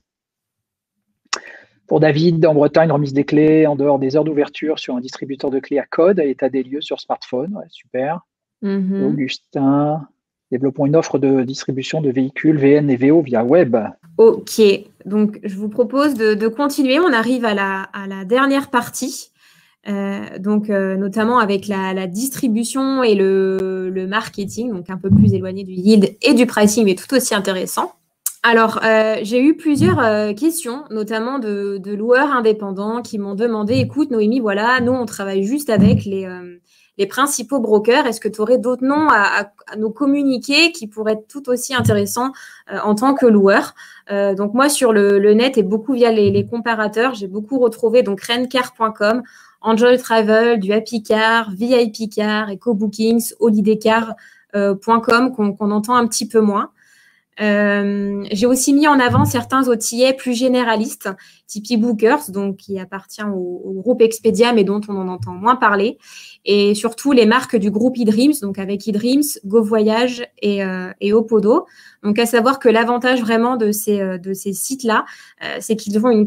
Pour David, en Bretagne, remise des clés en dehors des heures d'ouverture sur un distributeur de clés à code, à état des lieux sur smartphone. Ouais, super. Augustin, développons une offre de distribution de véhicules VN et VO via web. Ok, donc je vous propose de continuer. On arrive à la dernière partie, notamment avec la distribution et le marketing, donc un peu plus éloigné du yield et du pricing, mais tout aussi intéressant. Alors, j'ai eu plusieurs questions, notamment de loueurs indépendants qui m'ont demandé, écoute Noémie, voilà, nous on travaille juste avec les principaux brokers. Est-ce que tu aurais d'autres noms à nous communiquer qui pourraient être tout aussi intéressants en tant que loueur? Donc moi, sur le net et beaucoup via les comparateurs, j'ai beaucoup retrouvé donc rencar.com, Enjoy Travel, du Happy Car, VIP Car, EcoBookings, holidaycar.com qu'on entend un petit peu moins. J'ai aussi mis en avant certains OTA plus généralistes, type eBookers, donc qui appartient au groupe Expedia, mais dont on en entend moins parler, et surtout les marques du groupe eDreams, donc avec eDreams, GoVoyage et Opodo. Donc à savoir que l'avantage vraiment de ces sites-là, c'est qu'ils ont une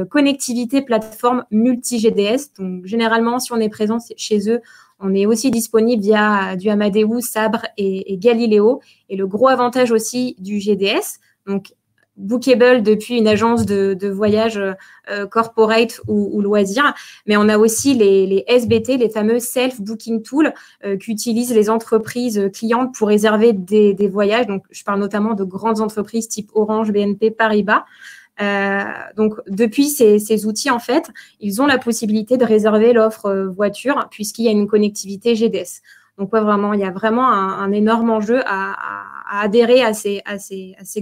connectivité plateforme multi-GDS. Donc généralement, si on est présent chez eux, on est aussi disponible via du Amadeus, Sabre et Galileo. Et le gros avantage aussi du GDS, donc bookable depuis une agence de voyage corporate ou loisirs, mais on a aussi les SBT, les fameux self-booking tools qu'utilisent les entreprises clientes pour réserver des voyages. Donc, je parle notamment de grandes entreprises type Orange, BNP, Paribas. Donc, depuis ces outils, en fait, ils ont la possibilité de réserver l'offre voiture puisqu'il y a une connectivité GDS. Donc, ouais, vraiment, il y a vraiment un énorme enjeu à adhérer à ces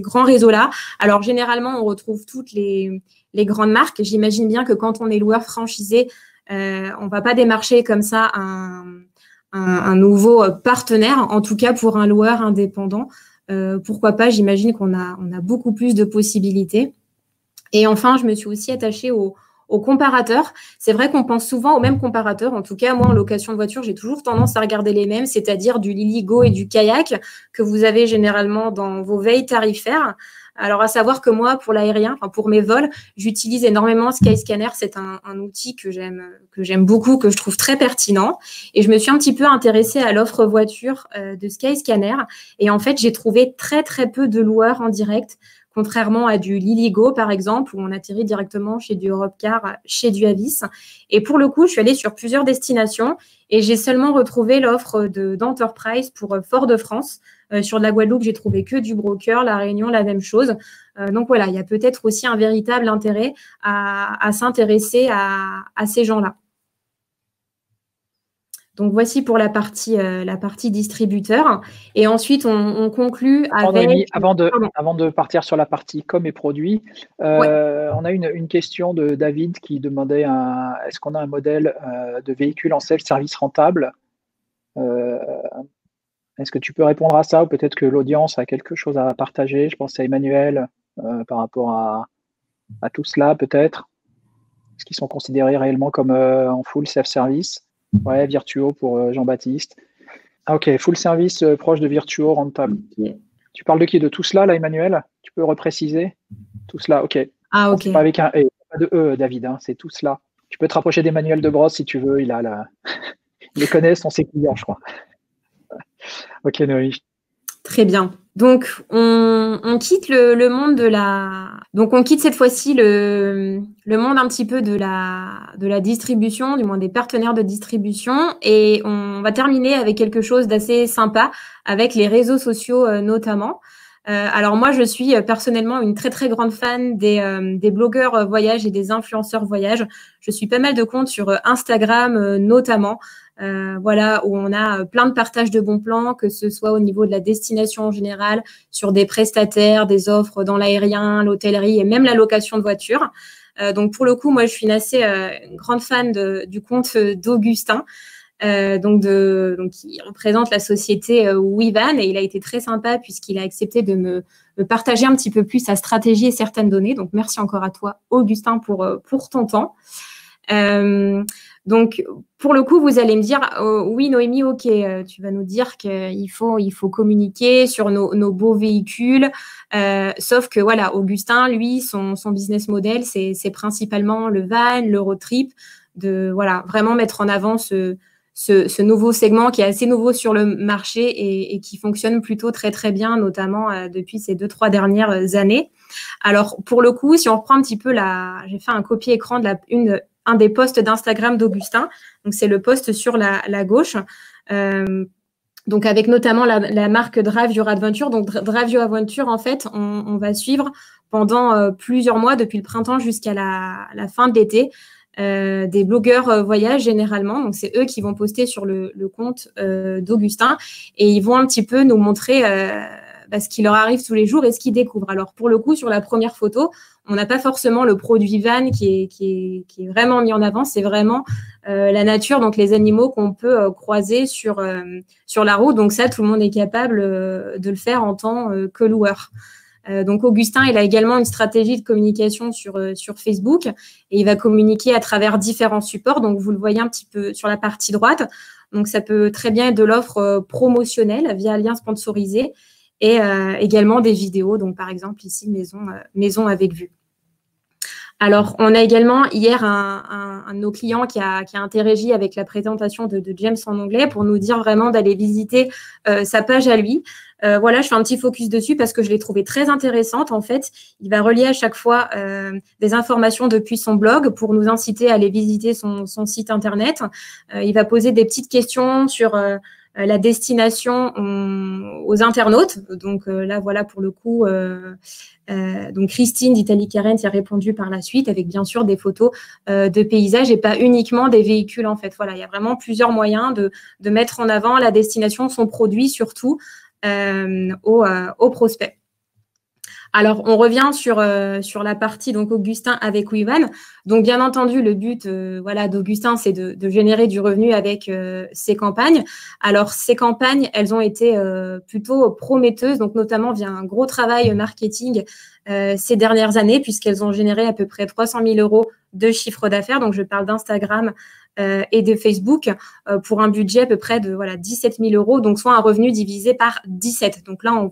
grands réseaux-là. Alors, généralement, on retrouve toutes les grandes marques. J'imagine bien que quand on est loueur franchisé, on ne va pas démarcher comme ça un nouveau partenaire, en tout cas pour un loueur indépendant. Pourquoi pas, j'imagine qu'on a beaucoup plus de possibilités. Et enfin, je me suis aussi attachée aux comparateurs. C'est vrai qu'on pense souvent aux mêmes comparateurs. En tout cas, moi, en location de voiture, j'ai toujours tendance à regarder les mêmes, c'est-à-dire du Liligo et du Kayak que vous avez généralement dans vos veilles tarifaires. Alors, à savoir que moi, pour l'aérien, enfin pour mes vols, j'utilise énormément Skyscanner. C'est un outil que j'aime beaucoup, que je trouve très pertinent. Et je me suis un petit peu intéressée à l'offre voiture de Skyscanner. Et en fait, j'ai trouvé très peu de loueurs en direct, contrairement à du Liligo, par exemple, où on atterrit directement chez du Europcar, chez du Avis. Et pour le coup, je suis allée sur plusieurs destinations et j'ai seulement retrouvé l'offre d'Enterprise pour Fort-de-France. Sur de la Guadeloupe, j'ai trouvé que du broker, la Réunion, la même chose. Donc voilà, il y a peut-être aussi un véritable intérêt à s'intéresser à ces gens-là. Donc, voici pour la partie distributeur. Et ensuite, on conclut avec… Avant de partir sur la partie com et produits, on a une question de David qui demandait est-ce qu'on a un modèle de véhicule en self-service rentable Est-ce que tu peux répondre à ça ou peut-être que l'audience a quelque chose à partager? Je pense à Emmanuel par rapport à tout cela peut-être. Est-ce qu'ils sont considérés réellement comme en full self-service? Ouais, Virtuo pour Jean-Baptiste. Ah, ok, full service proche de Virtuo, rentable. Okay. Tu parles de qui? De tout cela, là, Emmanuel? Tu peux repréciser? Tout cela, ok. Ah, ok. C'est pas avec un E, pas de E, David, hein, c'est tout cela. Tu peux te rapprocher d'Emmanuel de Brosse si tu veux, il a la... Il les connaît, sont ses clients, je crois. Ok, Noémie. Très bien. Donc, on quitte le monde de la... Donc, on quitte cette fois-ci le monde un petit peu de la distribution, du moins des partenaires de distribution. Et on va terminer avec quelque chose d'assez sympa, avec les réseaux sociaux notamment. Alors, moi, je suis personnellement une très, très grande fan des blogueurs voyage et des influenceurs voyage. Je suis pas mal de comptes sur Instagram notamment. Voilà, où on a plein de partages de bons plans, que ce soit au niveau de la destination en général, sur des prestataires, des offres dans l'aérien, l'hôtellerie et même la location de voitures. Donc, pour le coup, moi, je suis une assez grande fan du compte d'Augustin, donc il représente la société WeVan et il a été très sympa puisqu'il a accepté de me partager un petit peu plus sa stratégie et certaines données. Donc, merci encore à toi, Augustin, pour ton temps. Donc, pour le coup, vous allez me dire, oui, Noémie, ok, tu vas nous dire qu'il faut communiquer sur nos beaux véhicules. Sauf que, voilà, Augustin, lui, son business model, c'est principalement le van, le road trip, de voilà, vraiment mettre en avant ce nouveau segment qui est assez nouveau sur le marché et qui fonctionne plutôt très, très bien, notamment depuis ces 2-3 dernières années. Alors, pour le coup, si on reprend un petit peu j'ai fait un copier-écran de un des posts d'Instagram d'Augustin. Donc, c'est le post sur la gauche. Donc, avec notamment la marque Drive Your Adventure. Donc, Drive Your Adventure, en fait, on va suivre pendant plusieurs mois, depuis le printemps jusqu'à la fin de l'été, des blogueurs voyage généralement. Donc, c'est eux qui vont poster sur le compte d'Augustin et ils vont un petit peu nous montrer ce qui leur arrive tous les jours et ce qu'ils découvrent. Alors, pour le coup, sur la première photo, on n'a pas forcément le produit van qui est vraiment mis en avant. C'est vraiment la nature, donc les animaux qu'on peut croiser sur la route. Donc ça, tout le monde est capable de le faire en tant que loueur. Donc, Augustin, il a également une stratégie de communication sur Facebook et il va communiquer à travers différents supports. Donc, vous le voyez un petit peu sur la partie droite. Donc, ça peut très bien être de l'offre promotionnelle via lien sponsorisé et également des vidéos. Donc, par exemple, ici, maison avec vue. Alors, on a également hier un de nos clients qui a interagi avec la présentation de James en anglais pour nous dire vraiment d'aller visiter sa page à lui. Voilà, je fais un petit focus dessus parce que je l'ai trouvée très intéressante. En fait, il va relier à chaque fois des informations depuis son blog pour nous inciter à aller visiter son site internet. Il va poser des petites questions sur la destination aux internautes. Donc là, voilà, pour le coup, donc Christine d'Italie Karen y a répondu par la suite avec bien sûr des photos de paysages et pas uniquement des véhicules en fait. Voilà, il y a vraiment plusieurs moyens de mettre en avant la destination, son produit surtout aux prospects. Alors, on revient sur la partie donc Augustin avec WeVan. Donc, bien entendu, le but d'Augustin, c'est de générer du revenu avec ses campagnes. Alors, ces campagnes, elles ont été plutôt prometteuses, donc notamment via un gros travail marketing ces dernières années, puisqu'elles ont généré à peu près 300 000 € de chiffre d'affaires. Donc, je parle d'Instagram et de Facebook pour un budget à peu près de 17 000 €, donc soit un revenu divisé par 17. Donc là, on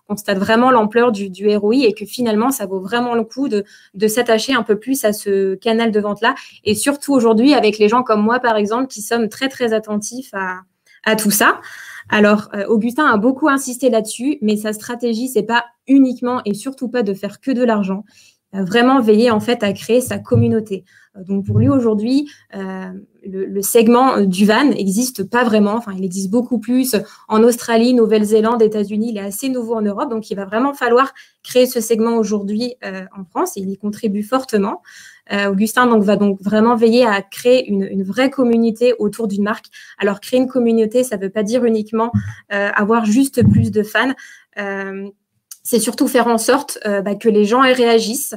constate vraiment l'ampleur du ROI et que finalement, ça vaut vraiment le coup de s'attacher un peu plus à ce canal de vente-là. Et surtout aujourd'hui, avec les gens comme moi, par exemple, qui sommes très, très attentifs à tout ça. Alors, Augustin a beaucoup insisté là-dessus, mais sa stratégie, c'est pas uniquement et surtout pas de faire que de l'argent. Vraiment veiller en fait à créer sa communauté. Donc pour lui aujourd'hui, le segment du van n'existe pas vraiment. Enfin, il existe beaucoup plus en Australie, Nouvelle-Zélande, États-Unis. Il est assez nouveau en Europe, donc il va vraiment falloir créer ce segment aujourd'hui en France. Et il y contribue fortement. Augustin va donc vraiment veiller à créer une vraie communauté autour d'une marque. Alors créer une communauté, ça ne veut pas dire uniquement avoir juste plus de fans. C'est surtout faire en sorte que les gens réagissent,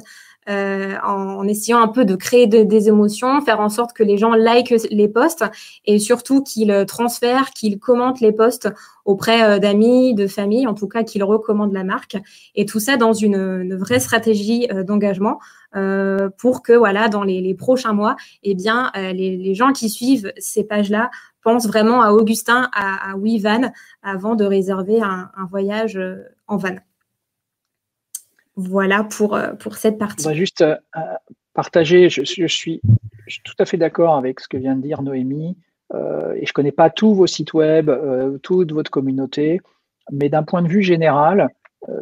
en essayant un peu de créer des émotions, faire en sorte que les gens likent les posts et surtout qu'ils transfèrent, qu'ils commentent les posts auprès d'amis, de famille, en tout cas qu'ils recommandent la marque. Et tout ça dans une vraie stratégie d'engagement pour que voilà, dans les prochains mois, eh bien, les gens qui suivent ces pages-là pensent vraiment à Augustin, à WeVan, avant de réserver un voyage en van. Voilà pour cette partie. Je voudrais juste partager, je suis tout à fait d'accord avec ce que vient de dire Noémie, et je ne connais pas tous vos sites web, toute votre communauté, mais d'un point de vue général,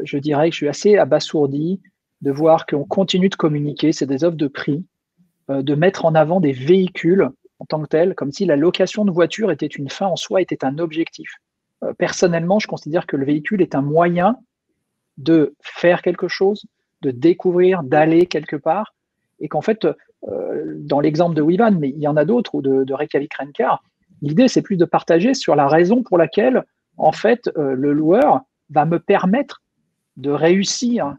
je dirais que je suis assez abasourdi de voir qu'on continue de communiquer, c'est des offres de prix, de mettre en avant des véhicules en tant que tels, comme si la location de voiture était une fin en soi, était un objectif. Personnellement, je considère que le véhicule est un moyen de faire quelque chose, de découvrir, d'aller quelque part, et qu'en fait, dans l'exemple de WeVan, mais il y en a d'autres, ou de Reykjavik Rent-Car, l'idée, c'est plus de partager sur la raison pour laquelle, en fait, le loueur va me permettre de réussir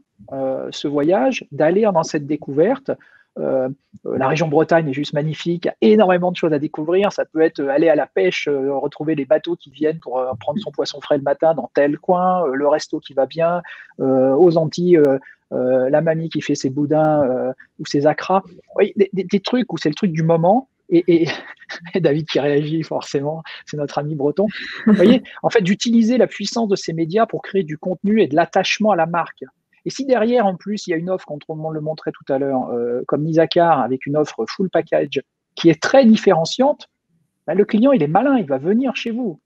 ce voyage, d'aller dans cette découverte. La région Bretagne est juste magnifique, il y a énormément de choses à découvrir. Ça peut être aller à la pêche, retrouver les bateaux qui viennent pour prendre son poisson frais le matin dans tel coin, le resto qui va bien, aux Antilles, la mamie qui fait ses boudins ou ses acras. Oui, des trucs où c'est le truc du moment. Et David qui réagit forcément, c'est notre ami breton. Vous voyez, en fait, d'utiliser la puissance de ces médias pour créer du contenu et de l'attachement à la marque. Et si derrière, en plus, il y a une offre, comme on le montrait tout à l'heure, comme Nisacar, avec une offre full package qui est très différenciante, ben, le client, il est malin, il va venir chez vous.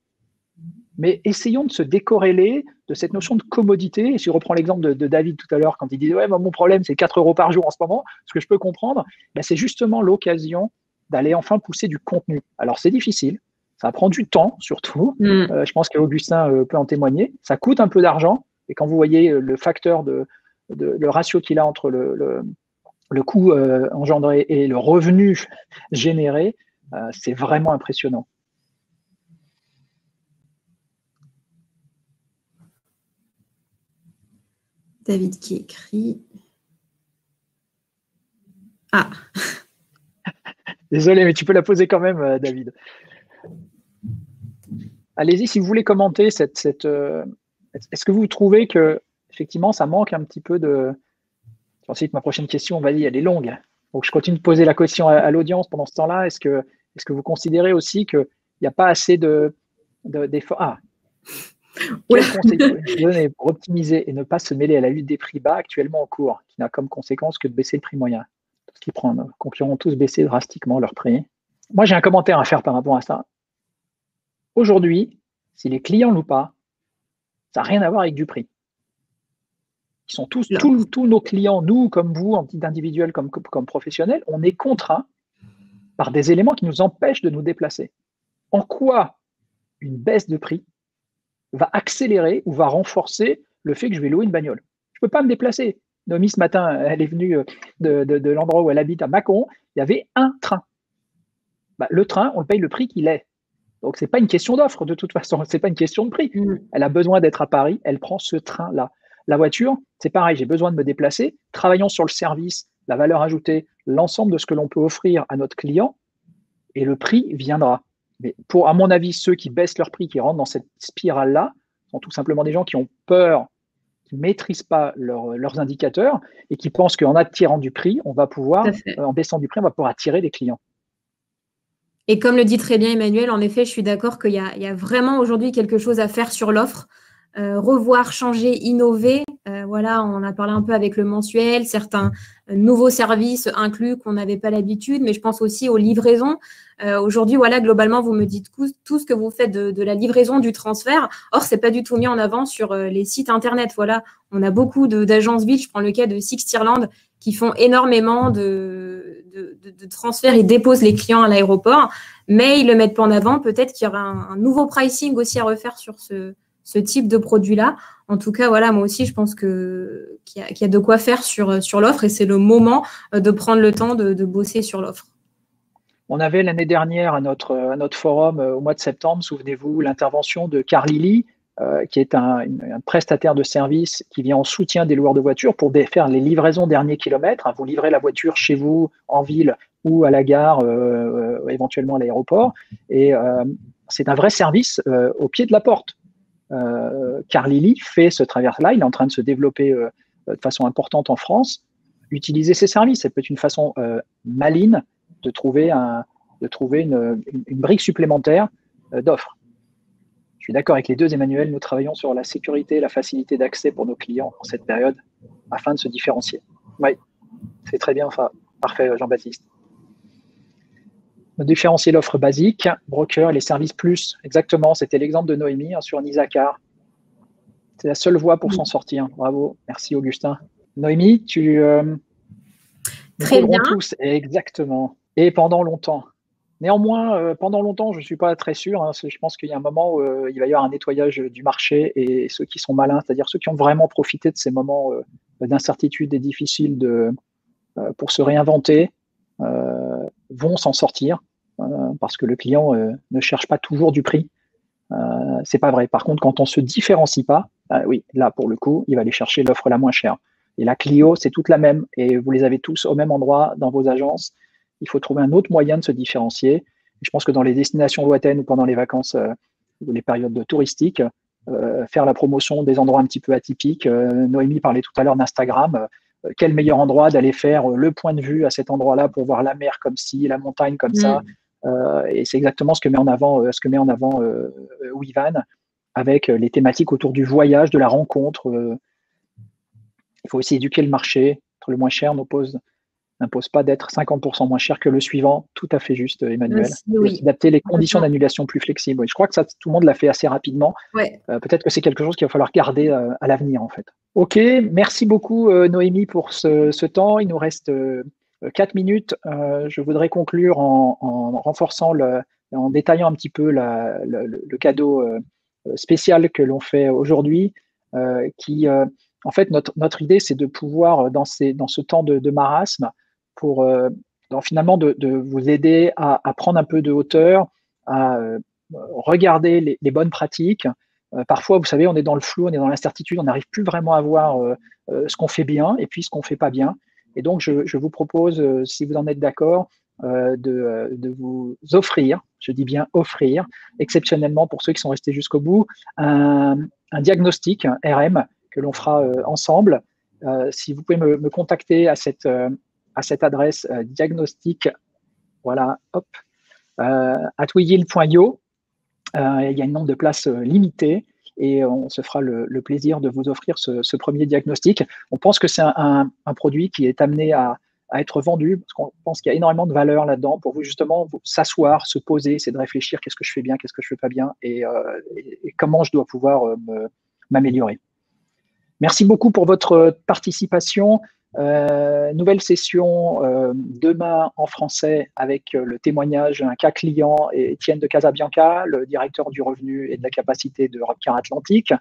Mais essayons de se décorréler de cette notion de commodité. Et si je reprends l'exemple de David tout à l'heure, quand il disait « Ouais, mon problème, c'est 4 € par jour en ce moment », ce que je peux comprendre, ben, c'est justement l'occasion d'aller enfin pousser du contenu. Alors, c'est difficile, ça prend du temps surtout. Je pense qu'Augustin peut en témoigner. Ça coûte un peu d'argent. Et quand vous voyez le facteur le ratio qu'il a entre le coût engendré et le revenu généré, c'est vraiment impressionnant. David qui écrit. Ah. Désolé, mais tu peux la poser quand même, David. Allez-y, si vous voulez commenter est-ce que vous trouvez que effectivement ça manque un petit peu de. Ensuite, ma prochaine question, vas-y, elle est longue. Donc, je continue de poser la question à l'audience pendant ce temps-là. Est-ce que vous considérez aussi qu'il n'y a pas assez d'efforts Quel conseil vous donner pour optimiser et ne pas se mêler à la lutte des prix bas actuellement en cours, qui n'a comme conséquence que de baisser le prix moyen? Tout ce qui prend, nos concurrents ont tous baissé drastiquement leur prix. Moi, j'ai un commentaire à faire par rapport à ça. Aujourd'hui, si les clients louent pas, ça n'a rien à voir avec du prix. Ils sont tous nos clients, nous comme vous, en titre individuel comme professionnels, on est contraints par des éléments qui nous empêchent de nous déplacer. En quoi une baisse de prix va accélérer ou va renforcer le fait que je vais louer une bagnole? Je ne peux pas me déplacer. Noémie, ce matin, elle est venue de l'endroit où elle habite à Mâcon, il y avait un train. Bah, le train, on le paye le prix qu'il est. Donc, ce n'est pas une question d'offre, de toute façon, ce n'est pas une question de prix. Elle a besoin d'être à Paris, elle prend ce train-là. La voiture, c'est pareil, j'ai besoin de me déplacer. Travaillons sur le service, la valeur ajoutée, l'ensemble de ce que l'on peut offrir à notre client, et le prix viendra. Mais à mon avis, ceux qui baissent leur prix, qui rentrent dans cette spirale-là, sont tout simplement des gens qui ont peur, qui ne maîtrisent pas leurs indicateurs et qui pensent qu'en attirant du prix, on va pouvoir, en baissant du prix, on va pouvoir attirer des clients. Et comme le dit très bien Emmanuel, en effet, je suis d'accord qu'il y a vraiment aujourd'hui quelque chose à faire sur l'offre. Revoir, changer, innover. Voilà, on en a parlé un peu avec le mensuel, certains nouveaux services inclus qu'on n'avait pas l'habitude, mais je pense aussi aux livraisons. Aujourd'hui, voilà, globalement, vous me dites tout ce que vous faites de la livraison, du transfert. Or, c'est pas du tout mis en avant sur les sites internet. Voilà, on a beaucoup d'agences villes. Je prends le cas de Sixtirland qui font énormément de transferts et déposent les clients à l'aéroport, mais ils le mettent pas en avant. Peut-être qu'il y aura un nouveau pricing aussi à refaire sur ce type de produit-là. En tout cas, voilà, moi aussi, je pense qu'il y a de quoi faire sur l'offre et c'est le moment de prendre le temps de bosser sur l'offre. On avait l'année dernière à notre forum au mois de septembre, souvenez-vous, l'intervention de Carl Lilly, qui est un prestataire de service qui vient en soutien des loueurs de voitures pour faire les livraisons derniers kilomètres. Vous livrez la voiture chez vous, en ville ou à la gare, éventuellement à l'aéroport. Et c'est un vrai service au pied de la porte. Carlili fait ce travers-là. Il est en train de se développer de façon importante en France. Utiliser ces services, ça peut être une façon maligne de trouver une brique supplémentaire d'offres. Je suis d'accord avec les deux, Emmanuel. Nous travaillons sur la sécurité et la facilité d'accès pour nos clients en cette période afin de se différencier. Oui, c'est très bien. Enfin, parfait, Jean-Baptiste. Différencier l'offre basique, broker et les services plus. Exactement, c'était l'exemple de Noémie sur Nizacar. C'est la seule voie pour s'en sortir. Bravo. Merci, Augustin. Noémie, Très bien. Tous. Exactement. Et pendant longtemps. Néanmoins, pendant longtemps, je ne suis pas très sûr. Je pense qu'il y a un moment où il va y avoir un nettoyage du marché et ceux qui sont malins, c'est-à-dire ceux qui ont vraiment profité de ces moments d'incertitude et difficiles pour se réinventer, vont s'en sortir parce que le client ne cherche pas toujours du prix. C'est pas vrai. Par contre, quand on ne se différencie pas, oui, là, pour le coup, il va aller chercher l'offre la moins chère. Et la Clio, c'est toute la même et vous les avez tous au même endroit dans vos agences. Il faut trouver un autre moyen de se différencier. Et je pense que dans les destinations lointaines ou pendant les vacances ou les périodes touristiques, faire la promotion des endroits un petit peu atypiques. Noémie parlait tout à l'heure d'Instagram. Quel meilleur endroit d'aller faire le point de vue à cet endroit-là pour voir la mer comme ci, la montagne comme ça. Et c'est exactement ce que met en avant Wevan avec les thématiques autour du voyage, de la rencontre. Il faut aussi éduquer le marché. Le moins cher n'impose pas d'être 50% moins cher que le suivant. Tout à fait juste, Emmanuel. Oui. Adapter les conditions d'annulation plus flexibles. Oui, je crois que ça, tout le monde l'a fait assez rapidement. Ouais. Peut-être que c'est quelque chose qu'il va falloir garder à l'avenir, en fait. OK, merci beaucoup, Noémie, pour ce temps. Il nous reste 4 minutes. Je voudrais conclure en renforçant, en détaillant un petit peu le cadeau spécial que l'on fait aujourd'hui, qui, en fait, notre idée, c'est de pouvoir, dans ce temps de marasme, finalement de vous aider à prendre un peu de hauteur, à regarder les bonnes pratiques. Parfois, vous savez, on est dans le flou, on est dans l'incertitude, on n'arrive plus vraiment à voir ce qu'on fait bien et puis ce qu'on ne fait pas bien. Et donc, je vous propose, si vous en êtes d'accord, de vous offrir, je dis bien offrir, exceptionnellement pour ceux qui sont restés jusqu'au bout, un diagnostic, un RM, que l'on fera ensemble. Si vous pouvez me contacter à cette adresse diagnostic, voilà, hop, @weyield.io. Il y a un nombre de places limitées et on se fera le plaisir de vous offrir ce premier diagnostic. On pense que c'est un produit qui est amené à être vendu parce qu'on pense qu'il y a énormément de valeur là-dedans pour vous justement s'asseoir, se poser, c'est de réfléchir qu'est-ce que je fais bien, qu'est-ce que je fais pas bien et comment je dois pouvoir m'améliorer. Merci beaucoup pour votre participation. Nouvelle session demain en français avec le témoignage d'un cas client et Étienne de Casabianca, le directeur du revenu et de la capacité de Europcar Atlantique,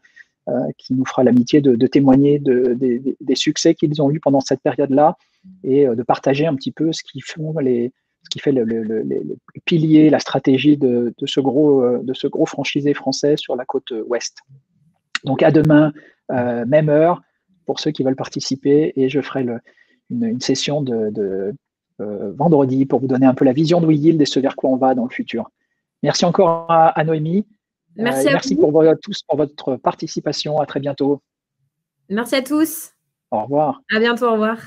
qui nous fera l'amitié de témoigner des succès qu'ils ont eus pendant cette période-là et de partager un petit peu ce qui fait le pilier, la stratégie de ce gros franchisé français sur la côte ouest. Donc à demain, même heure, pour ceux qui veulent participer, et je ferai une session de vendredi pour vous donner un peu la vision de WeYield et ce vers quoi on va dans le futur. Merci encore à Noémie. Merci pour tous pour votre participation. À très bientôt. Merci à tous. Au revoir. À bientôt. Au revoir.